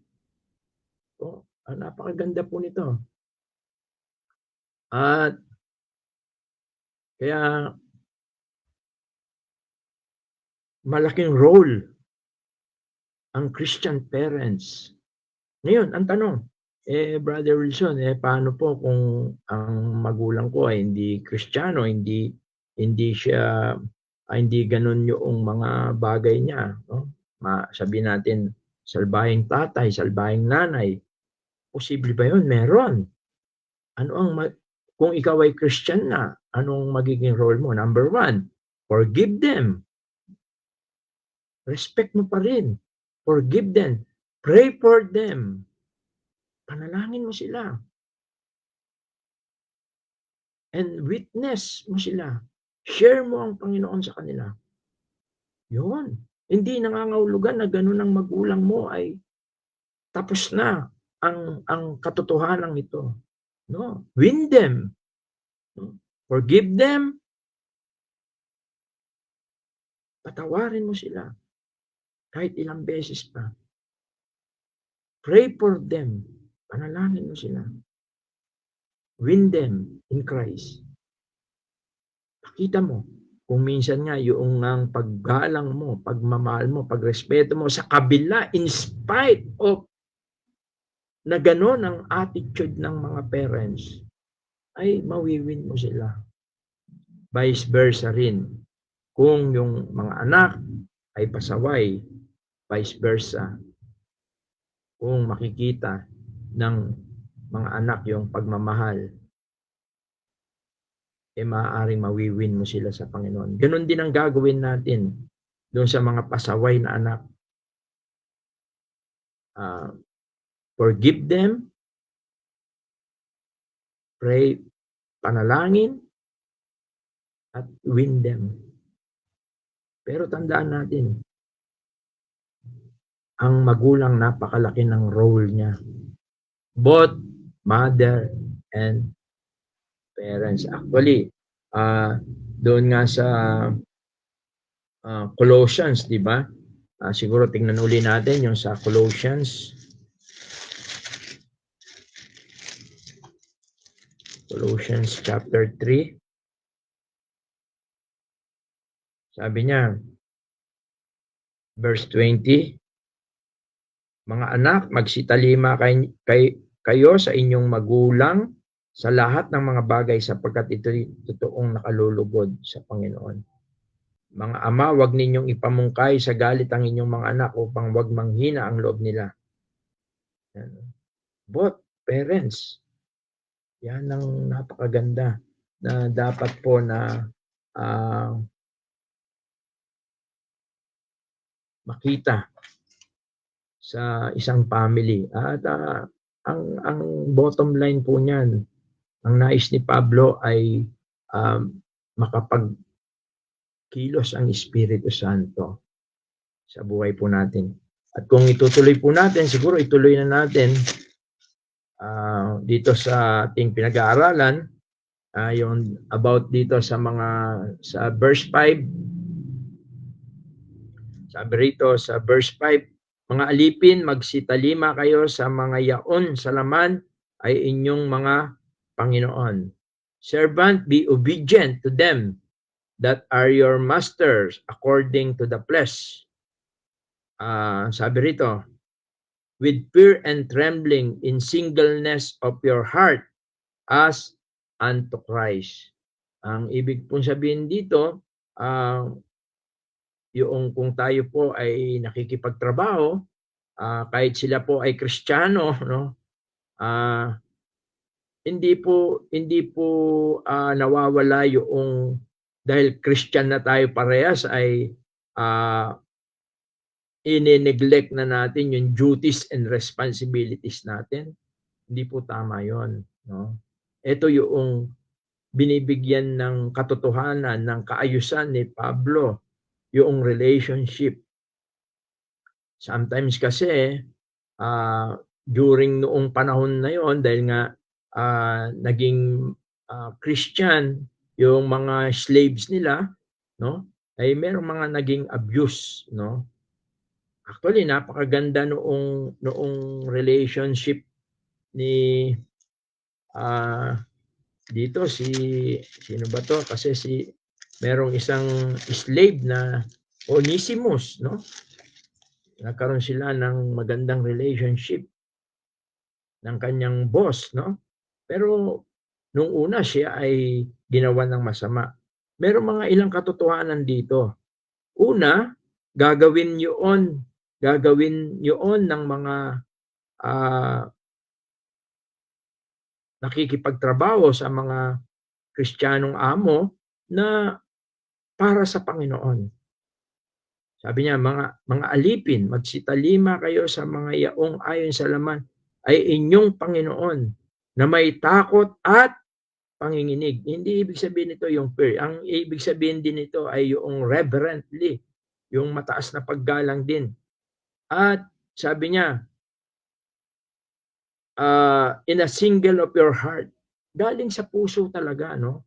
So, napakaganda po nito. At kaya malaking role ang Christian parents. Ngayon, ang tanong, Brother Wilson, paano po kung ang magulang ko ay hindi Kristiyano, hindi ganun yung mga bagay niya, no? Sabihin natin, salbahing tatay, salbahing nanay. Posible ba yun? Meron. Kung ikaw ay Christian na, anong magiging role mo? Number 1, Forgive them. Respect mo pa rin. Forgive them. Pray for them. Panalangin mo sila. And witness mo sila. Share mo ang Panginoon sa kanila. Yun. Hindi nangangahulugan na ganun ang magulang mo ay tapos na ang katotohanan ito. No. Win them. No? Forgive them. Patawarin mo sila. Kahit ilang beses pa. Pray for them. Panalangin mo sila. Win them in Christ. Pakita mo kung minsan nga yung ang paggalang mo, pagmamahal mo, pagrespeto mo sa kabila, in spite of na gano'n ang attitude ng mga parents, ay mawiwin mo sila. Vice versa rin. Kung yung mga anak ay pasaway, vice versa. Kung makikita ng mga anak yung pagmamahal, maaaring mawiwin mo sila sa Panginoon. Ganon din ang gagawin natin doon sa mga pasaway na anak. Forgive them, pray, panalangin, at win them. Pero tandaan natin, ang magulang napakalaki ng role niya. Both mother and parents. Actually, doon nga sa Colossians, di ba? Siguro tingnan uli natin yung sa Colossians. Colossians chapter 3. Sabi niya, verse 20, mga anak, magsitalima kayo sa inyong magulang sa lahat ng mga bagay sapagkat ito'y totoong nakalulugod sa Panginoon. Mga ama, huwag ninyong ipamungkay sa galit ang inyong mga anak upang huwag manghina ang loob nila. Both parents, yan ang napakaganda na dapat po na makita sa isang family. At ang bottom line po niyan, ang nais ni Pablo ay makapagkilos ang Espiritu Santo sa buhay po natin. At kung itutuloy po natin, siguro ituloy na natin dito sa ating pinag-aaralan, yung about dito sa verse 5. Sabi rito sa verse 5, mga alipin, magsitalima kayo sa mga yaon sa laman ay inyong mga Panginoon. Servant, be obedient to them that are your masters according to the flesh. Sabi rito, with fear and trembling in singleness of your heart as unto Christ. Ang ibig pong sabihin dito, yung kung tayo po ay nakikipagtrabaho, kahit sila po ay Kristiyano, no? Hindi po nawawala yung dahil Christian na tayo parehas ay ine-neglect na natin yung duties and responsibilities natin. Hindi po tama 'yon, no? Ito yung binibigyan ng katotohanan ng kaayusan ni Pablo, yung relationship. Sometimes kasi during noong panahon na 'yon, dahil nga naging Christian yung mga slaves nila, no? Ay merong mga naging abuse, no? Actually, napakaganda noong relationship ni dito sino ba to? Kasi merong isang slave na Onesimus, no? Nagkaroon sila ng magandang relationship ng kanyang boss, no? Pero nung una siya ay ginawa ng masama. Merong mga ilang katotohanan dito. Una, gagawin yun ng mga nakikipagtrabaho sa mga Kristiyanong amo na para sa Panginoon. Sabi niya, mga alipin, magsitalima kayo sa mga yaong ayon sa laman ay inyong Panginoon na may takot at panginginig. Hindi ibig sabihin nito yung fear. Ang ibig sabihin din nito ay yung reverently, yung mataas na paggalang din. At sabi niya, in a single of your heart. Galing sa puso talaga, no?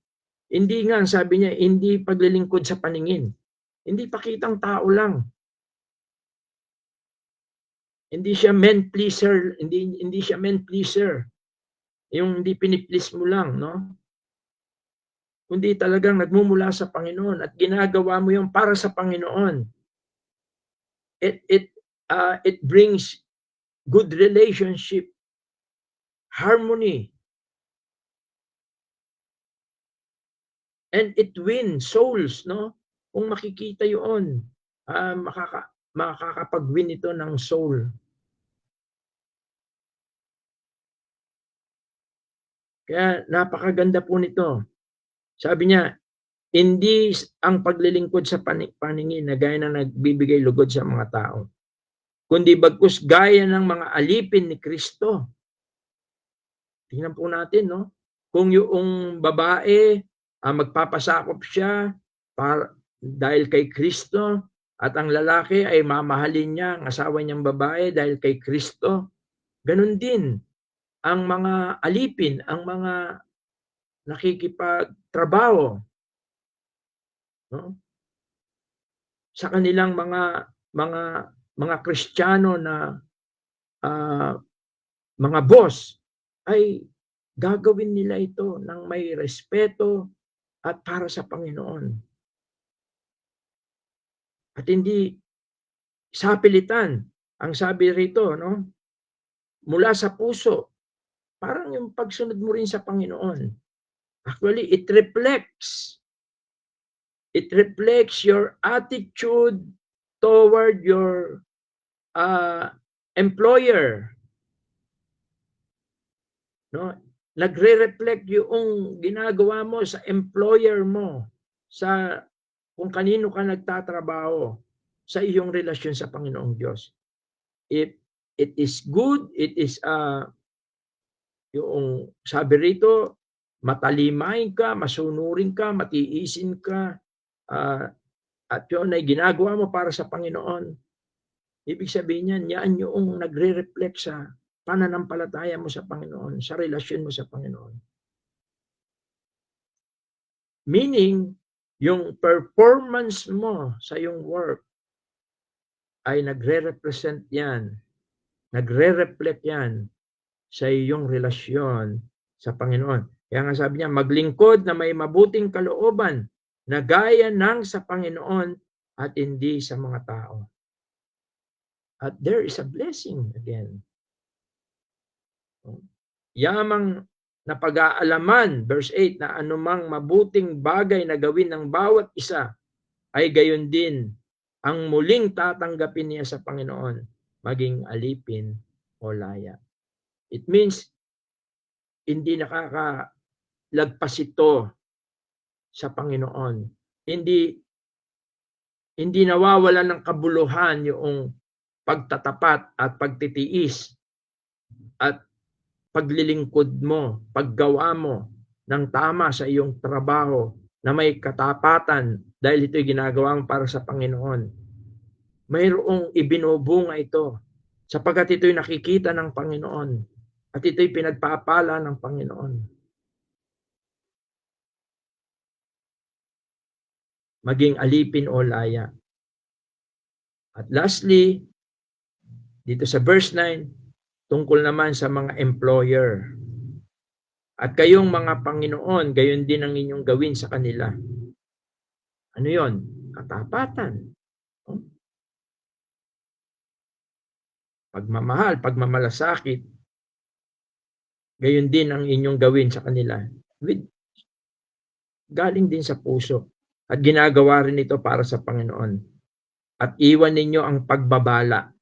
Hindi nga, sabi niya, hindi paglilingkod sa paningin. Hindi pakitang tao lang. Hindi siya men pleaser, hindi siya men pleaser. Yung hindi piniplease mo lang, no? Kundi talagang nagmumula sa Panginoon at ginagawa mo yung para sa Panginoon. It brings good relationship, harmony, and it wins souls, no? Kung makikita yun, makakapag-win ito ng soul. Kaya napakaganda po nito. Sabi niya, hindi ang paglilingkod sa paningin na gaya na nagbibigay lugod sa mga tao, kundi bagkus gaya ng mga alipin ni Kristo. Tingnan po natin, no? Kung yung babae, magpapasakop siya dahil kay Kristo, at ang lalaki ay mamahalin niya ang asawa niyang babae dahil kay Kristo, ganun din ang mga alipin, ang mga nakikipagtrabaho, no? Sa kanilang mga Kristiyano na mga boss, ay gagawin nila ito ng may respeto at para sa Panginoon. At hindi sa pilitan. Ang sabi rito, no? Mula sa puso. Parang yung pagsunod mo rin sa Panginoon. Actually, it reflects your attitude toward your employer. No? Nagre-reflect yung ginagawa mo sa employer mo, sa kung kanino ka nagtatrabaho, sa iyong relasyon sa Panginoong Diyos. If it is good, it is yung sabi rito, matalimain ka, masunurin ka, matiisin ka, at yun ay ginagawa mo para sa Panginoon. Ibig sabihin yan, yan yung nagre-reflect sa pananampalataya mo sa Panginoon, sa relasyon mo sa Panginoon. Meaning, yung performance mo sa iyong work ay nagre-represent yan, nagre-reflect yan sa iyong relasyon sa Panginoon. Kaya nga sabi niya, maglingkod na may mabuting kalooban na gaya ng sa Panginoon at hindi sa mga tao. At there is a blessing again. Yamang na pag-aalaman, verse 8, na anumang mabuting bagay na gawin ng bawat isa ay gayon din ang muling tatanggapin niya sa Panginoon, maging alipin o laya. It means, hindi nakakalagpas ito sa Panginoon. Hindi nawawala ng kabuluhan yung pagtatapat at pagtitiis at paglilingkod mo, paggawa mo ng tama sa iyong trabaho na may katapatan dahil ito'y ginagawa para sa Panginoon. Mayroong ibinubunga ito sapagkat ito'y nakikita ng Panginoon at ito'y pinagpapala ng Panginoon. Maging alipin o laya. At lastly, dito sa verse 9, tungkol naman sa mga employer. At kayong mga Panginoon, gayon din ang inyong gawin sa kanila. Ano yon? Katapatan. Pagmamahal, pagmamalasakit, gayon din ang inyong gawin sa kanila. Galing din sa puso. At ginagawa rin ito para sa Panginoon. At iwan ninyo ang pagbabala.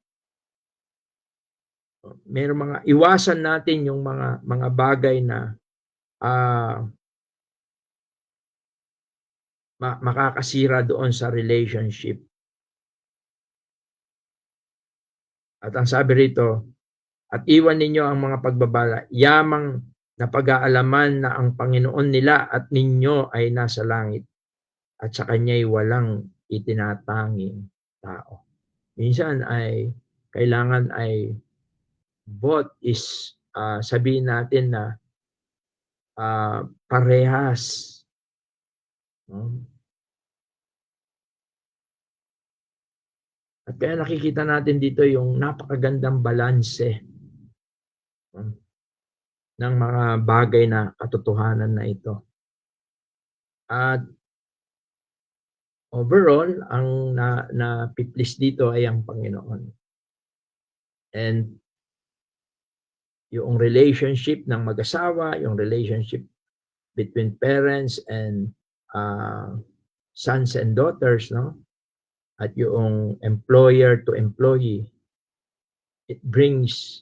Mayroong mga iwasan natin yung mga bagay na makakasira doon sa relationship. At ang sabi rito, at iwan ninyo ang mga pagbabala, yamang na pag-aalaman na ang Panginoon nila at ninyo ay nasa langit at sa Kanya'y walang itinatanging tao. Minsan ay kailangan ay both is sabihin natin na parehas. At kaya nakikita natin dito yung napakagandang balanse ng mga bagay na katotohanan na ito. At overall, ang na-please dito ay ang Panginoon. And yung relationship ng mag-asawa, yung relationship between parents and sons and daughters, no? At yung employer to employee, it brings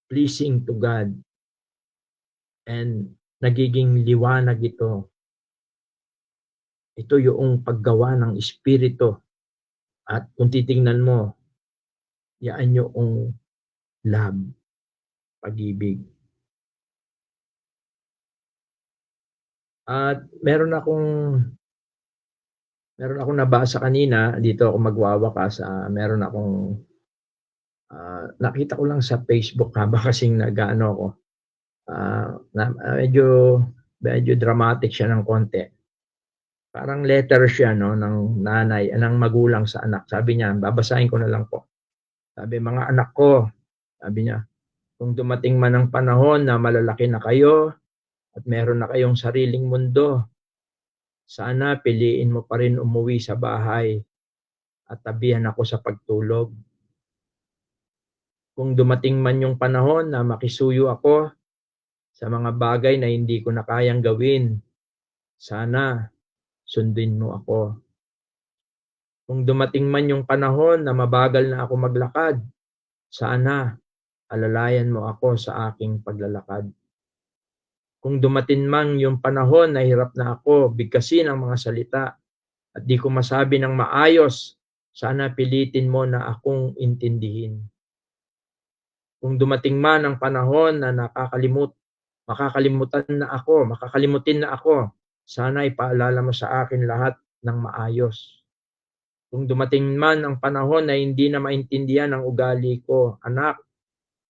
pleasing to God and nagiging liwanag ito. Ito yung paggawa ng Espiritu. At kung titingnan mo, yan yung love, pag-ibig. At meron akong nabasa kanina, dito ako magwawakas, meron akong nakita ko lang sa Facebook habang kasing nag-ano ako. Medyo dramatic siya ng konti. Parang letter siya, no, ng nanay, ng magulang sa anak. Sabi niya, babasahin ko na lang po. Sabi, mga anak ko, sabi niya, kung dumating man ang panahon na malalaki na kayo at meron na kayong sariling mundo, sana piliin mo pa rin umuwi sa bahay at tabihan ako sa pagtulog. Kung dumating man yung panahon na makisuyo ako sa mga bagay na hindi ko na kayang gawin, sana sundin mo ako. Kung dumating man yung panahon na mabagal na ako maglakad, sana alalayan mo ako sa aking paglalakad. Kung dumating man yung panahon na hirap na ako bigkasin ang mga salita at di ko masabi ng maayos, sana pilitin mo na akong intindihin. Kung dumating man ang panahon na makakalimutin na ako, sana ipaalala mo sa akin lahat ng maayos. Kung dumating man ang panahon na hindi na maintindihan ang ugali ko, anak,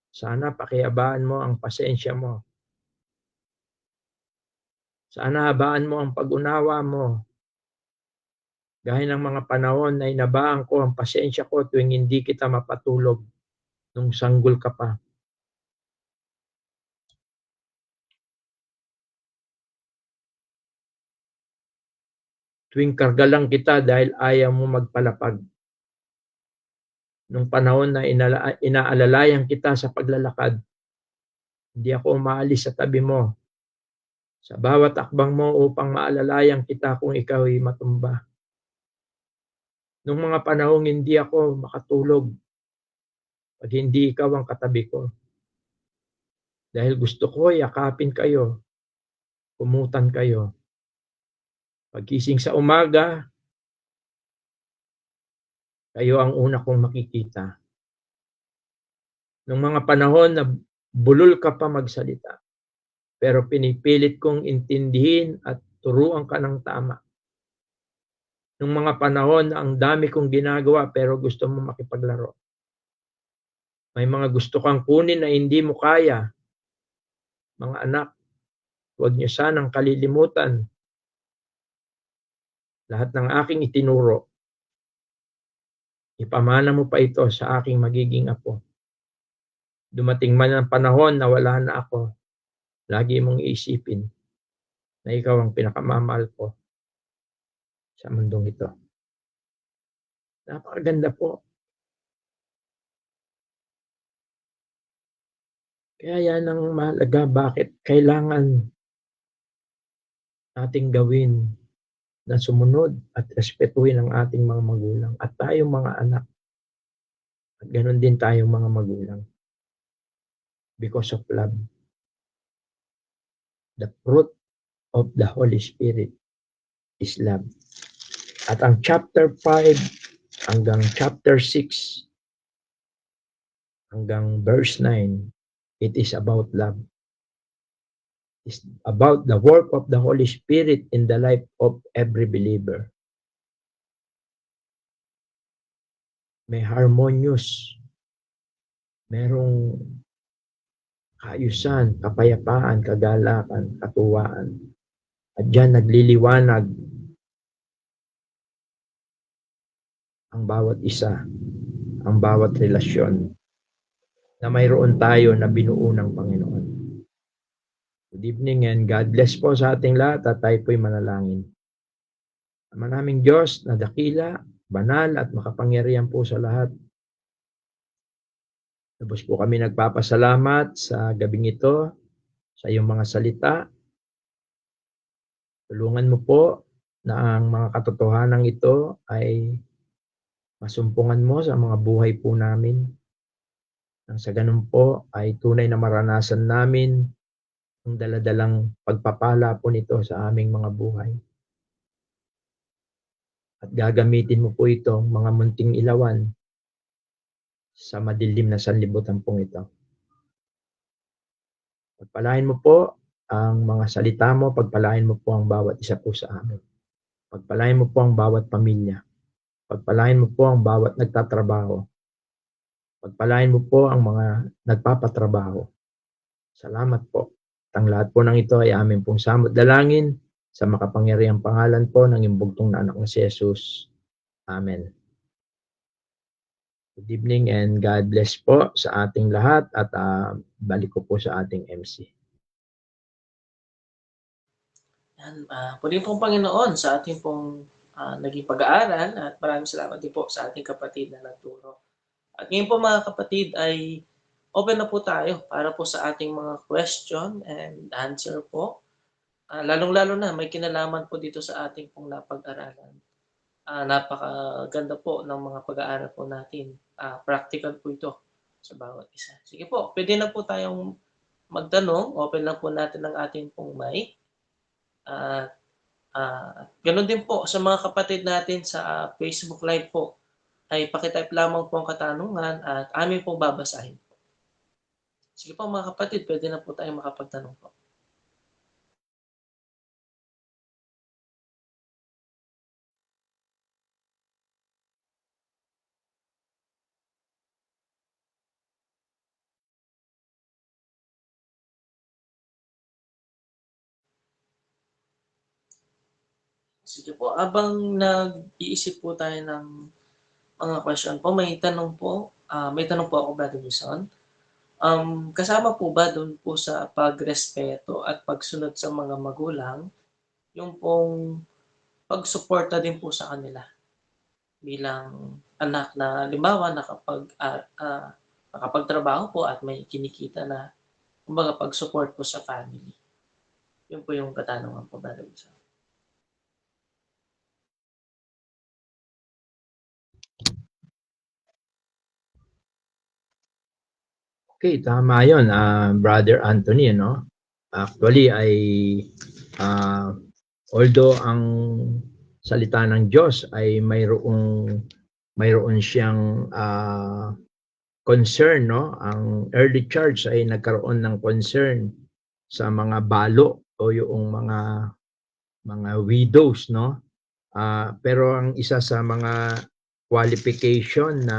sana pakihabaan mo ang pasensya mo. Sana habaan mo ang pag-unawa mo. Gaya ng mga panahon na inabaan ko ang pasensya ko tuwing hindi kita mapatulog nung sanggol ka pa. Tuwing karga lang kita dahil ayaw mo magpalapag. Nung panahon na inaalalayan kita sa paglalakad, hindi ako umaalis sa tabi mo. Sa bawat akbang mo upang maalalayan kita kung ikaw ay matumba. Nung mga panahong hindi ako makatulog, pag hindi ikaw ang katabi ko. Dahil gusto ko yakapin kayo, kumutan kayo. Pagkising sa umaga, kayo ang una kong makikita. Nung mga panahon na bulol ka pa magsalita, pero pinipilit kong intindihin at turuan ka ng tama. Nung mga panahon na ang dami kong ginagawa pero gusto mo makipaglaro. May mga gusto kang kunin na hindi mo kaya. Mga anak, huwag niyo sanang kalilimutan lahat ng aking itinuro. Ipamana mo pa ito sa aking magiging apo. Dumating man ang panahon na wala na ako, lagi mong iisipin na ikaw ang pinakamamahal ko sa mundong ito. Napakaganda po. Kaya yan ang mahalaga, bakit kailangan nating gawin na sumunod at respetuhin ang ating mga magulang at tayong mga anak. At ganoon din tayong mga magulang. Because of love. The fruit of the Holy Spirit is love. At ang chapter 5 hanggang chapter 6 hanggang verse 9, it is about love. It's about the work of the Holy Spirit in the life of every believer. May harmonious, merong kaayusan, kapayapaan, kagalakan, katuwaan. At diyan nagliliwanag ang bawat isa, ang bawat relasyon na mayroon tayo na binuo ng Panginoon. Good evening and God bless po sa ating lahat at tayo po'y manalangin. Ama naming Diyos na dakila, banal at makapangyarihan po sa lahat. Tapos po kami nagpapasalamat sa gabing ito, sa iyong mga salita. Tulungan mo po na ang mga katotohanan ito ay masumpungan mo sa mga buhay po namin. Nang sa ganun po ay tunay na maranasan namin ang daladalang pagpapala po nito sa aming mga buhay. At gagamitin mo po itong mga munting ilawan sa madilim na sanlibutan pong ito. Pagpalain mo po ang mga salita mo, pagpalain mo po ang bawat isa po sa amin. Pagpalain mo po ang bawat pamilya. Pagpalain mo po ang bawat nagtatrabaho. Pagpalain mo po ang mga nagpapatrabaho. Salamat po. At ang lahat po ng ito ay aming pong samot dalangin sa makapangyarihang pangalan po ng imbugtong na anak na si Jesus. Amen. Good evening and God bless po sa ating lahat at balik ko po sa ating MC. Yan, puli pong Panginoon sa ating pong naging pag-aaral at maraming salamat din po sa ating kapatid na nagturo. At ngayon po mga kapatid ay open na po tayo para po sa ating mga question and answer po. Lalong-lalo na may kinalaman po dito sa ating pong napag-aralan. Napakaganda po ng mga pag-aaral po natin. Practical po ito sa bawat isa. Sige po, pwede na po tayong magtanong. Open lang po natin ang ating pong mic. Ganun din po sa mga kapatid natin sa Facebook Live po. Ay pakitype lamang po ang katanungan at amin pong babasahin po. Sige po mga kapatid, pwede na po tayong makapagtanong po. Sige po, abang nag-iisip po tayo ng mga question po, may tanong po ako, Brother Wilson. Kasama po ba doon po sa pagrespeto at pagsunod sa mga magulang, yung pong pagsuporta din po sa kanila bilang anak na halimbawa nakapagtrabaho po at may kinikita na kumbaga pag-support po sa family. Yun po yung katanungan po, Brother Wilson. Okay, tama yun, Brother Anthony, no? Actually ay although ang salita ng Diyos ay mayroon siyang concern, no? Ang early church ay nagkaroon ng concern sa mga balo o yung mga widows, no? Pero ang isa sa mga qualification na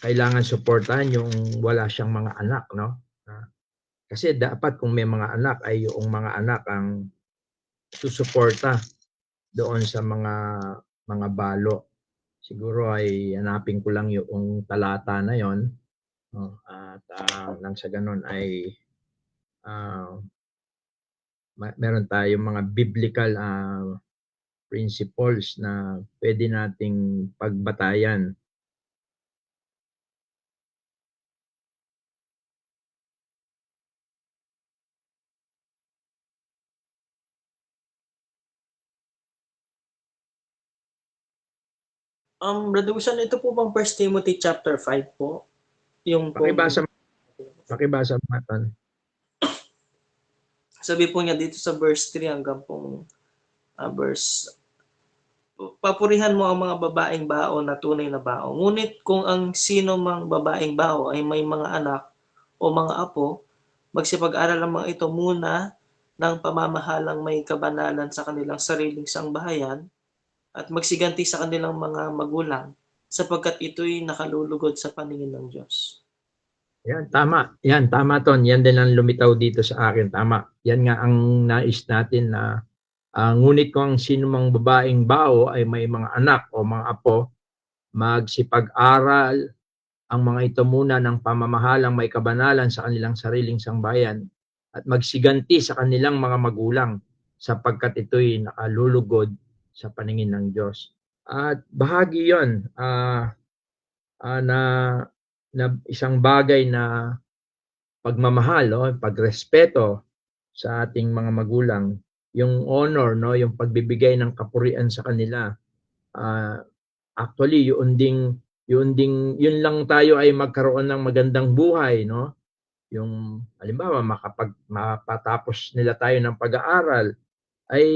kailangan suportahan yung wala siyang mga anak, no? Kasi dapat kung may mga anak ay yung mga anak ang susuporta doon sa mga balo. Siguro ay hanapin ko lang yung talata na yon, no? At nang sa ganun ay meron tayong mga biblical principles na pwede nating pagbatayan. Brother Wilson, ito po bang 1 Timothy chapter 5 po? Yung Pakibasa mo natin. sabi po niya dito sa verse 3 hanggang pong verse, papurihan mo ang mga babaeng bao na tunay na bao. Ngunit kung ang sino mang babaeng bao ay may mga anak o mga apo, magsipag-aral ang mga ito muna ng pamamahalang may kabanalan sa kanilang sariling sangbahayan at magsiganti sa kanilang mga magulang sapagkat ito'y nakalulugod sa paningin ng Diyos. Yan, tama. Yan, tama, Ton. Yan din ang lumitaw dito sa akin. Tama. Yan nga ang nais natin na ngunit kung ang sino mang babaeng bao ay may mga anak o mga apo, magsipag-aral ang mga ito muna ng pamamahalang may kabanalan sa kanilang sariling sangbayan at magsiganti sa kanilang mga magulang sapagkat ito'y nakalulugod sa paningin ng Diyos. At bahagi yon na isang bagay na pagmamahal, pagrespeto sa ating mga magulang, yung honor, yung pagbibigay ng kapurian sa kanila. Actually, yun lang tayo ay magkaroon ng magandang buhay, no? Yung halimbawa mapatapos nila tayo ng pag-aaral ay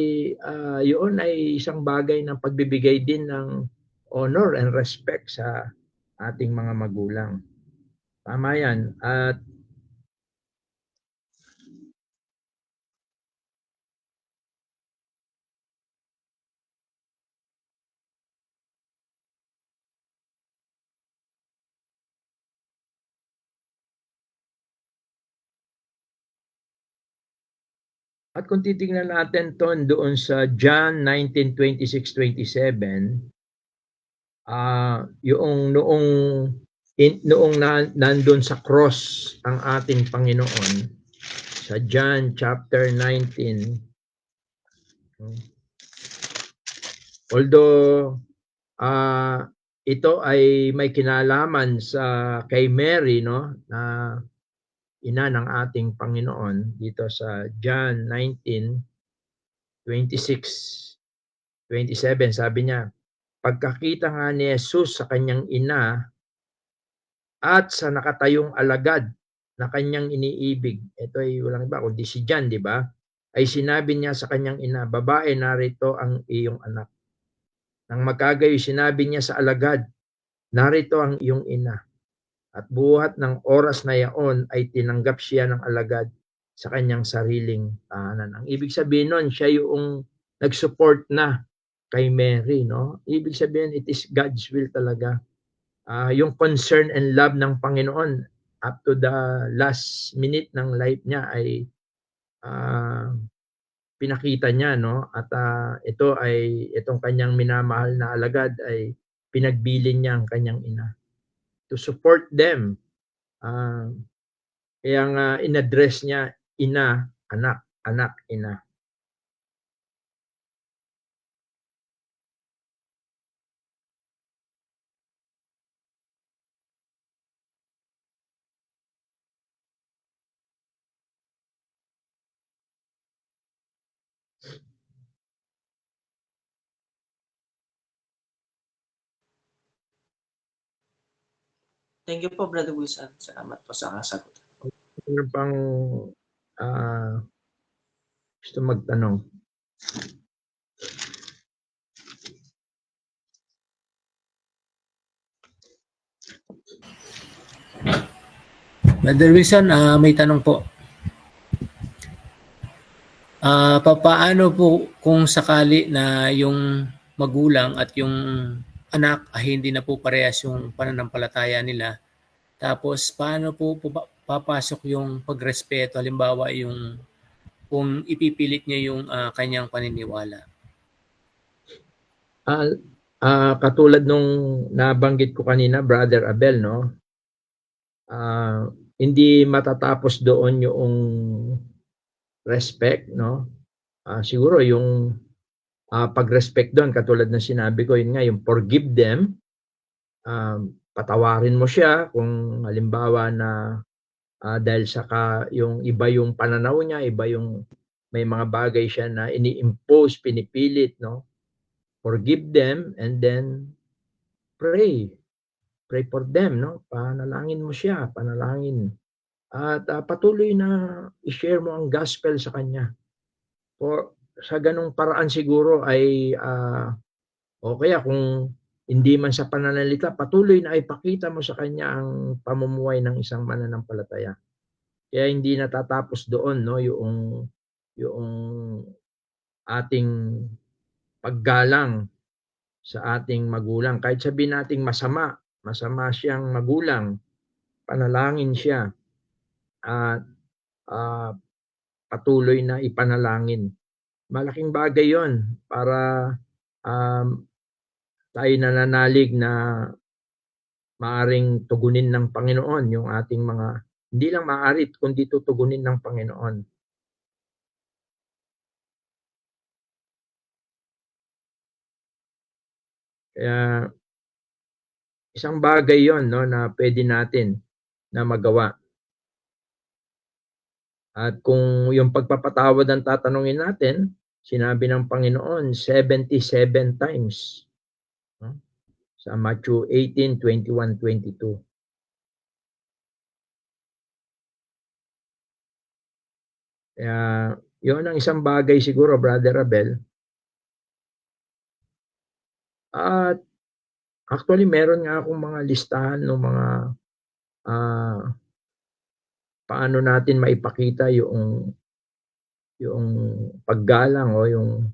yun ay isang bagay ng pagbibigay din ng honor and respect sa ating mga magulang. Tama yan. At kung titingnan natin doon sa John 19:26-27, yung noong nandun sa cross ang ating Panginoon sa John chapter 19, although ito ay may kinalaman kay Mary, no, na ina ng ating Panginoon, dito sa John 19:26-27, sabi niya, pagkakita nga ni Jesus sa kanyang ina at sa nakatayong alagad na kanyang iniibig, ito ay walang iba kundi si John, di ba? Ay sinabi niya sa kanyang ina, babae, narito ang iyong anak. Nang magkagayoy, sinabi niya sa alagad, narito ang iyong ina. At buhat ng oras na yaon ay tinanggap siya ng alagad sa kanyang sariling tahanan. Ang ibig sabihin nun, siya yung nag-support na kay Mary, no? Ibig sabihin, it is God's will talaga. Yung concern and love ng Panginoon up to the last minute ng life niya ay pinakita niya, no? At itong kanyang minamahal na alagad ay pinagbilin niya ang kanyang ina to support them. Kaya nga in-address niya ina, anak, anak, ina. Thank you po, Brother Wilson. Salamat po sa kasagot. Ano pang gusto magtanong? Brother Wilson, may tanong po. Paano po kung sakali na yung magulang at yung anak ay hindi na po parehas yung pananampalataya nila? Tapos paano po papasok yung pagrespeto? Halimbawa yung kung ipipilit niya yung kanyang paniniwala. Katulad nung nabanggit ko kanina, Brother Abel, no? Hindi matatapos doon yung respect, no? Siguro yung pag-respect doon, katulad ng sinabi ko, yun nga, yung forgive them, patawarin mo siya kung halimbawa na dahil yung iba yung pananaw niya, iba yung may mga bagay siya na ini-impose, pinipilit, no? Forgive them and then pray. Pray for them, no? Panalangin mo siya, panalangin. At patuloy na i-share mo ang gospel sa kanya. sa ganung paraan siguro ay o kaya kung hindi man sa pananalita, patuloy na ipakita mo sa kanya ang pamumuhay ng isang mananampalataya. Kaya hindi natatapos doon, no, yung ating paggalang sa ating magulang. Kahit sabihin nating masama siyang magulang, panalangin siya at patuloy na ipanalangin. Malaking bagay 'yon para tayo nananalig na maaring tugunin ng Panginoon yung ating mga, hindi lang maaari kundi tutugunin ng Panginoon. Kaya isang bagay 'yon, no, na pwede natin na magawa. At kung yung pagpapatawad ang tatanungin natin, sinabi ng Panginoon 77 times, no? Sa Matthew 18:21, 22. Kaya yun ang isang bagay siguro, Brother Abel. At actually meron nga akong mga listahan ng mga paano natin maipakita yung paggalang o yung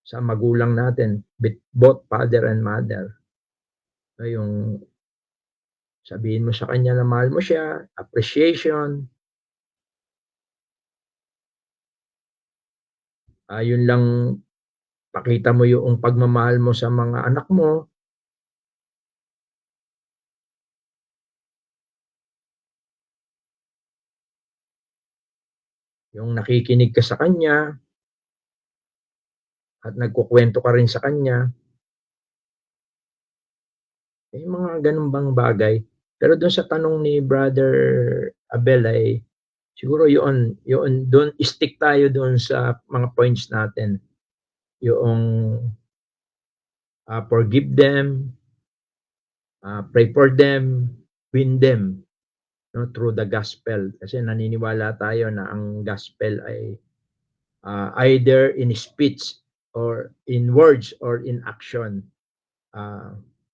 sa magulang natin, both father and mother. Yung sabihin mo sa kanya na mahal mo siya, appreciation. Yun lang, pakita mo yung pagmamahal mo sa mga anak mo. Yung nakikinig ka sa kanya at nagkukwento ka rin sa kanya. Mga ganun bang bagay. Pero doon sa tanong ni Brother Abel ay siguro yun doon stick tayo doon sa mga points natin. Yung forgive them, pray for them, win them, no, through the gospel. Kasi naniniwala tayo na ang gospel ay either in speech or in words or in action.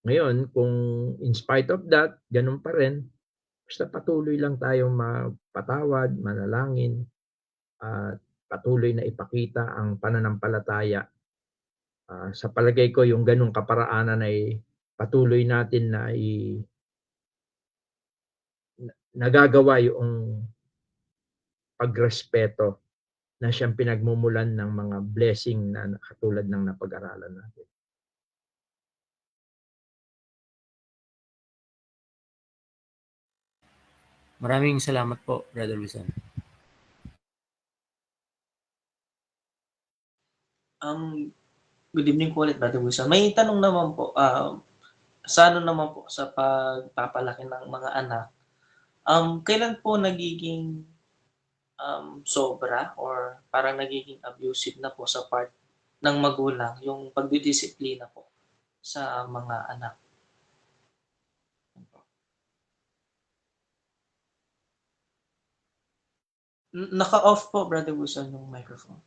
Ngayon, kung in spite of that, ganun pa rin, basta patuloy lang tayong mapatawad, manalangin, at patuloy na ipakita ang pananampalataya. Sa palagay ko, yung ganung kaparaanan ay patuloy natin na nagagawa yung pagrespeto na siyang pinagmumulan ng mga blessing na katulad ng napag-aralan natin. Maraming salamat po, Brother Wilson. Good evening po ulit, Brother Wilson. May tanong naman po, sa ano naman po, sa pagpapalaki ng mga anak, kailan po nagiging sobra or parang nagiging abusive na po sa part ng magulang yung pagdidisiplina po sa mga anak? Naka-off po, Brother Wilson, yung microphone.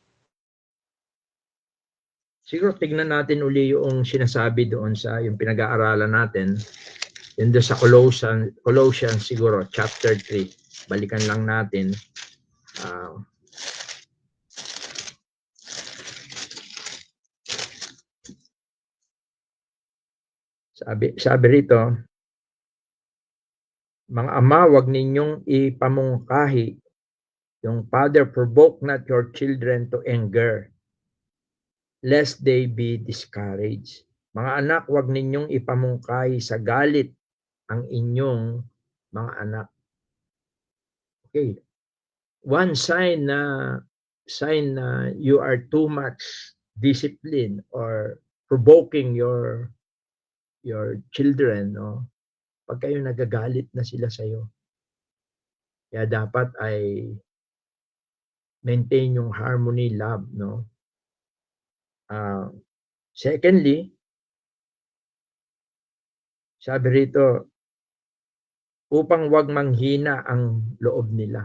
Siguro tignan natin uli yung sinasabi doon sa yung pinag-aaralan natin. Yun doon sa Colossians siguro, chapter 3. Balikan lang natin. Sabi rito, mga ama, wag ninyong ipamungkahi yung father, provoke not your children to anger, lest they be discouraged. Mga anak, wag ninyong ipamungkahi sa galit ang inyong mga anak. Okay. One sign na you are too much discipline or provoking your children, no? Pag kayo nagagalit na sila sa iyo. Kaya dapat ay maintain yung harmony, love, no? Secondly, sabi rito, upang wag manghina ang loob nila.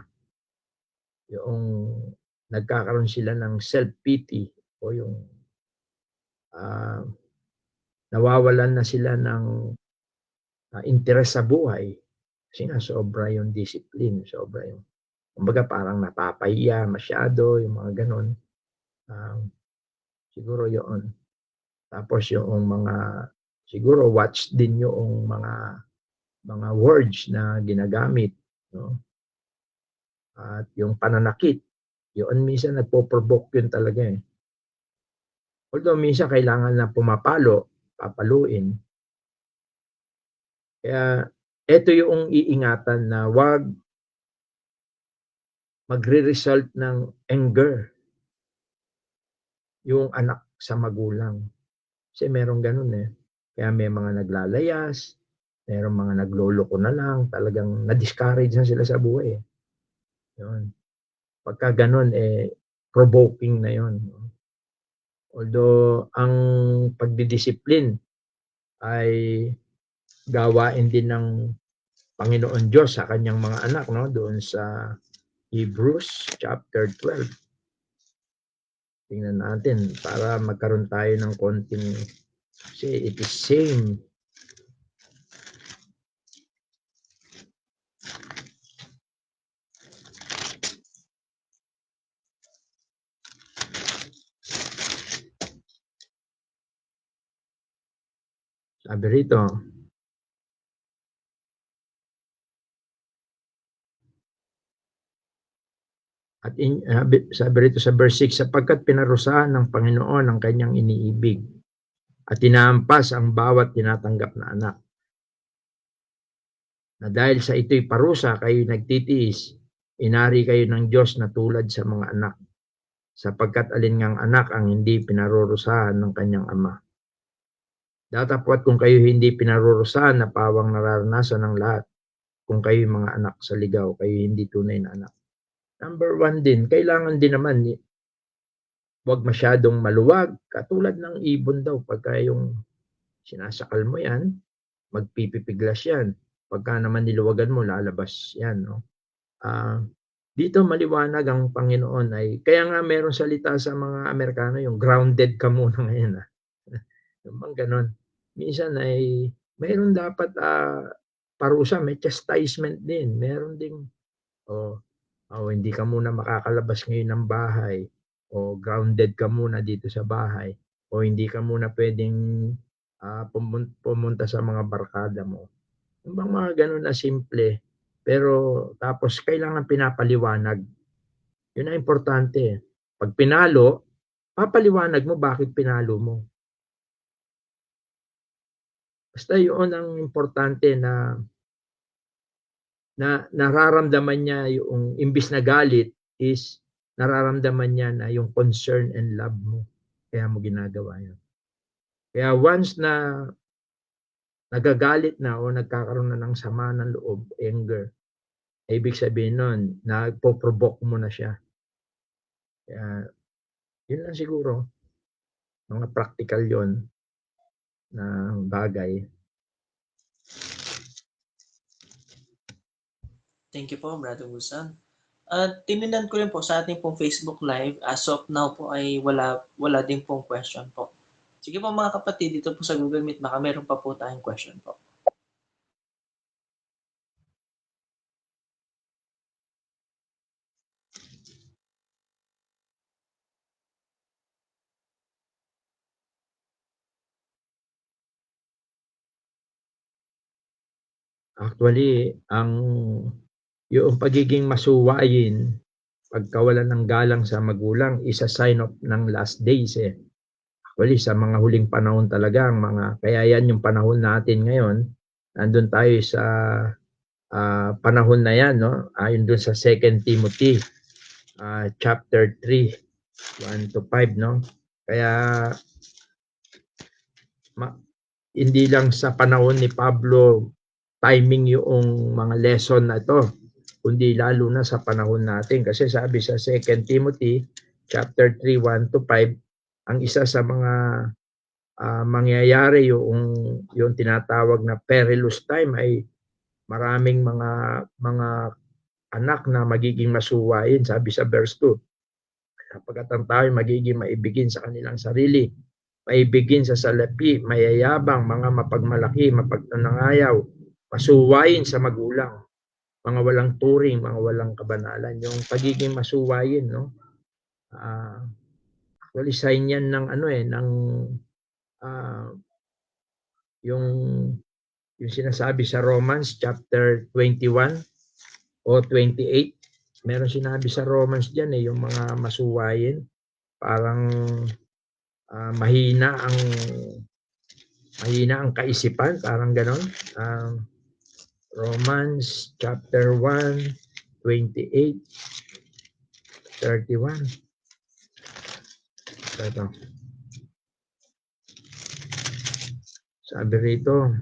Yung nagkakaroon sila ng self-pity o yung nawawalan na sila ng interes sa buhay kasi nga sobra yung discipline, sobra yung kumbaga parang napapahiya masyado yung mga ganon. Siguro yun. Tapos yung mga siguro watch din yung mga words na ginagamit, no? At yung pananakit, yun minsan nagpo-provoke yun talaga eh. Although minsan kailangan na papaluin. Kaya ito yung iingatan na wag magre-result ng anger yung anak sa magulang. Kasi merong ganun eh. Kaya may mga naglalayas, merong mga nagloloko na lang, talagang na-discourage na sila sa buhay. Yun. Pagka ganun, provoking na yun. Although, ang pagdidisiplin ay gawain din ng Panginoon Diyos sa kanyang mga anak, no? Doon sa Hebrews chapter 12. Tingnan natin para magkaroon tayo ng konting kasi it is same. Sabi rito, at sabi rito sa verse 6, sapagkat pinarusahan ng Panginoon ang kanyang iniibig at tinaampas ang bawat tinatanggap na anak. Na dahil sa ito'y parusa kayo nagtitiis, inari kayo ng Diyos na tulad sa mga anak, sapagkat alingang anak ang hindi pinarurusahan ng kanyang ama. Datapwat kung kayo hindi pinarurusahan na pawang nararanasan ng lahat, kung kayo mga anak sa ligaw, kayo hindi tunay na anak. Number 1 din, kailangan din naman, wag masyadong maluwag, katulad ng ibon daw, pagka yung sinasakal mo yan, magpipipiglas yan. Pagka naman niluwagan mo, lalabas yan. No? Dito maliwanag ang Panginoon ay, kaya nga meron salita sa mga Amerikano, yung grounded ka muna ngayon. Yung bang ganon. Minsan ay, mayroon dapat parusa, may chastisement din. Meron ding, hindi ka muna makakalabas ngayon ng bahay, o grounded ka muna dito sa bahay, o hindi ka muna pwedeng pumunta sa mga barkada mo. Yung bang mga ganun na simple, pero tapos kailangan pinapaliwanag. Yun ang importante. Pag pinalo, papaliwanag mo bakit pinalo mo. Basta yun ang importante na nararamdaman niya yung imbis na galit is nararamdaman niya na yung concern and love mo. Kaya mo ginagawa yun. Kaya once na nagagalit na o nagkakaroon na ng sama ng loob, anger, ibig sabihin nun, nagpo-provoke mo na siya. Kaya yun lang siguro. Mga practical yon na bagay. Thank you po, Brother Wilson. At tinignan ko rin po sa ating pong Facebook Live, as of now po ay wala din pong question po. Sige po mga kapatid, dito po sa Google Meet, baka meron pa po tayong question po. Actually, yung pagiging masuwain, pagkawalan ng galang sa magulang, is a sign of ng last days eh. Actually, sa mga huling panahon talaga, kaya yan yung panahon natin ngayon, nandun tayo sa panahon na yan, no? Ayon dun sa 2 Timothy chapter 3, 1 to 5, no? Kaya hindi lang sa panahon ni Pablo timing yung mga lesson na ito, kundi lalo na sa panahon natin. Kasi sabi sa 2 Timothy chapter 3, 1 to 5, ang isa sa mga mangyayari yung tinatawag na perilous time ay maraming mga anak na magiging masuwain, sabi sa verse 2. Kapag ang tao ay magiging maibigin sa kanilang sarili, maibigin sa salapi, mayayabang, mga mapagmalaki, mapagtanangayaw, masuwayin sa magulang, mga walang turing, mga walang kabanalan. Yung pagiging masuwayin, no? Actually, sign yan ng yung sinasabi sa Romans chapter 21 o 28. Meron sinabi sa Romans diyan yung mga masuwayin, parang mahina ang kaisipan, parang ganon. Romans chapter 1, 28, 31. Ito. Sabi rito,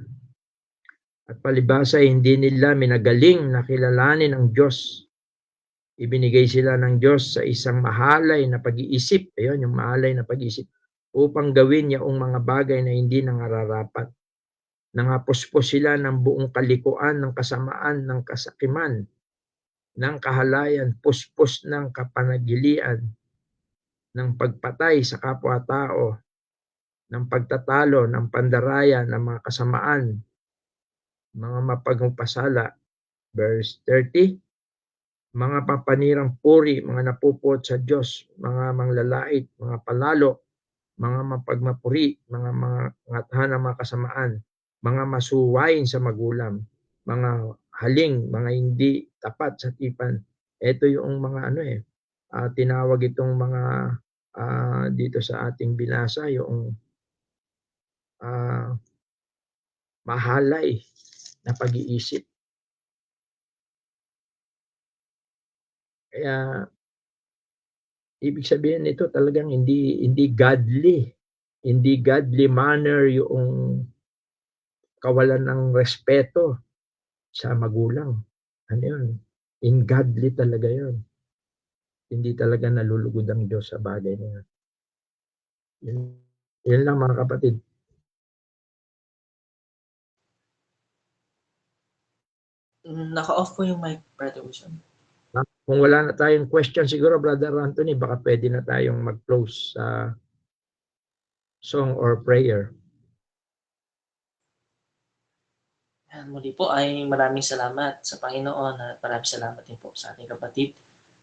at palibhasa hindi nila minagaling na kilalanin ang Diyos. Ibinigay sila ng Diyos sa isang mahalay na pag-iisip. Ayun, yung mahalay na pag-iisip. Upang gawin yaong mga bagay na hindi nangararapat. Nangapuspos sila ng buong kalikuan, ng kasamaan, ng kasakiman, ng kahalayan, puspos ng kapanagilian, ng pagpatay sa kapwa-tao, ng pagtatalo, ng pandaraya, ng mga kasamaan, mga mapagpasala. Verse 30, mga papanirang puri, mga napupot sa Diyos, mga manglalait, mga palalo, mga mapagmapuri, mga ngathan ng mga kasamaan, mga masuwayin sa magulang, mga haling, mga hindi tapat sa tipan. Ito yung mga tinawag itong mga dito sa ating binasa, yung mahalay na pag-iisip. Kaya ibig sabihin nito talagang hindi godly manner yung kawalan ng respeto sa magulang. Ano yun? Ungodly talaga yun. Hindi talaga nalulugod ang Diyos sa bagay na yun. Yun lang mga kapatid. Naka-off po yung mic, Brother Wilson. Kung wala na tayong question siguro, Brother Anthony, baka pwede na tayong mag-close sa song or prayer. Muli po ay maraming salamat sa Panginoon at maraming salamat din po sa ating kapatid.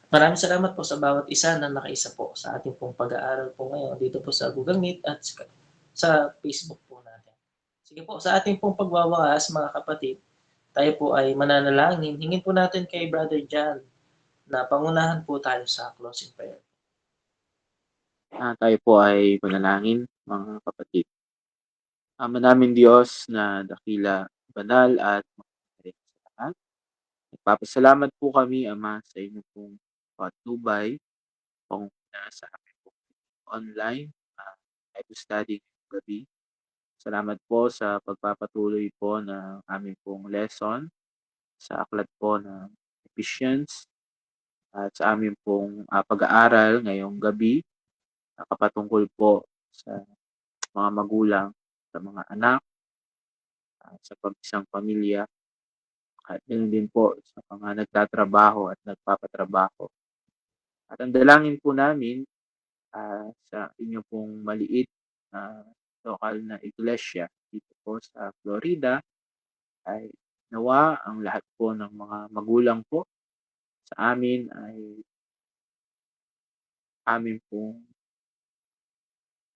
Maraming salamat po sa bawat isa na nakaisa po sa ating pong pag-aaral po ngayon dito po sa Google Meet at sa Facebook po natin. Sige po, sa ating pong pagwawakas mga kapatid, tayo po ay mananalangin. Hingin po natin kay Brother John na pangunahan po tayo sa closing prayer. Tayo po ay manalangin, mga kapatid. Ama namin Diyos na dakila, banal at makapangyarihan sa lahat. Nagpapasalamat po kami, Ama, sa inyo pong patnubay, panguna sa amin po online Bible study ngayong gabi. Salamat po sa pagpapatuloy po ng aming pong lesson sa aklat po ng Ephesians at sa aming pong pag-aaral ngayong gabi nakapatungkol po sa mga magulang, sa mga anak, sa isang pamilya, at ganoon din po sa mga nagtatrabaho at nagpapatrabaho. At ang dalangin po namin sa inyo pong maliit na lokal na iglesia dito po sa Florida ay nawa ang lahat po ng mga magulang po sa amin ay amin pong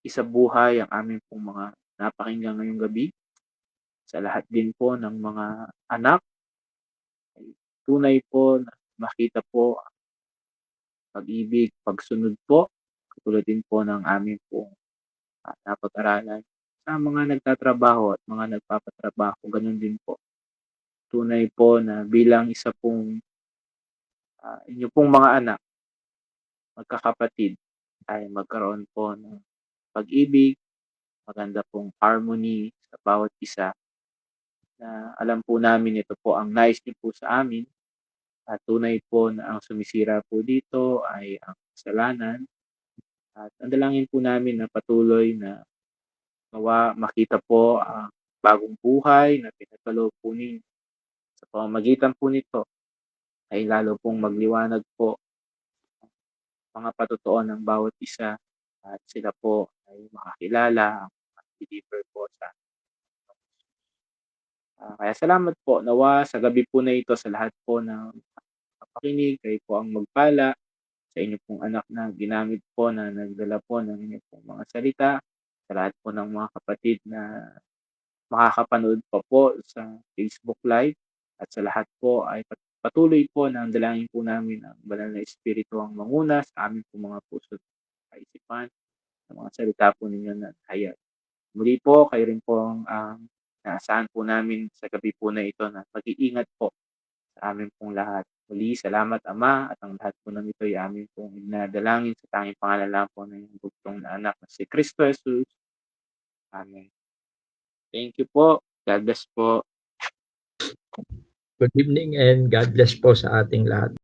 isabuhay ang amin pong mga napakinggan ngayong gabi. Sa lahat din po ng mga anak ay tunay po na makita po ang pag-ibig, pagsunod po, katulad din po ng amin pong napag-aralan sa mga nagtatrabaho at mga nagpapatrabaho. Ganun din po. Tunay po na bilang isa pong inyo pong mga anak, magkakapatid, ay magkaroon po ng pag-ibig, maganda pong harmony sa bawat isa na alam po namin ito po ang nais niyo po sa amin at tunay po na ang sumisira po dito ay ang kasalanan at ang dalangin po namin na patuloy na makita po ang bagong buhay na pinagkaloob po ninyo sa pamamagitan po nito ay lalo pong magliwanag po mga patotoo ng bawat isa at sila po ay makakilala ang believer po sa kaya salamat po nawa sa gabi po na ito sa lahat po ng pakinig kayo po ang magpala sa inyo pong anak na ginamit po na nagdala po ng inyong pong mga salita sa lahat po ng mga kapatid na makakapanood pa po sa Facebook Live at sa lahat po ay patuloy po na ang dalangin po namin ang banal na Espiritu ang manguna sa aming po mga puso at kaisipan sa mga salita po ninyo na hayag. Muli po, kayo rin po ang naasahan po namin sa gabi po na ito na mag-iingat po sa amin pong lahat. Muli, salamat Ama at ang lahat po ng ito ay amin pong inadalangin sa tanging pangalan lang po ng iyong bugtong na anak na si Kristo Jesus. Amen. Thank you po. God bless po. Good evening and God bless po sa ating lahat.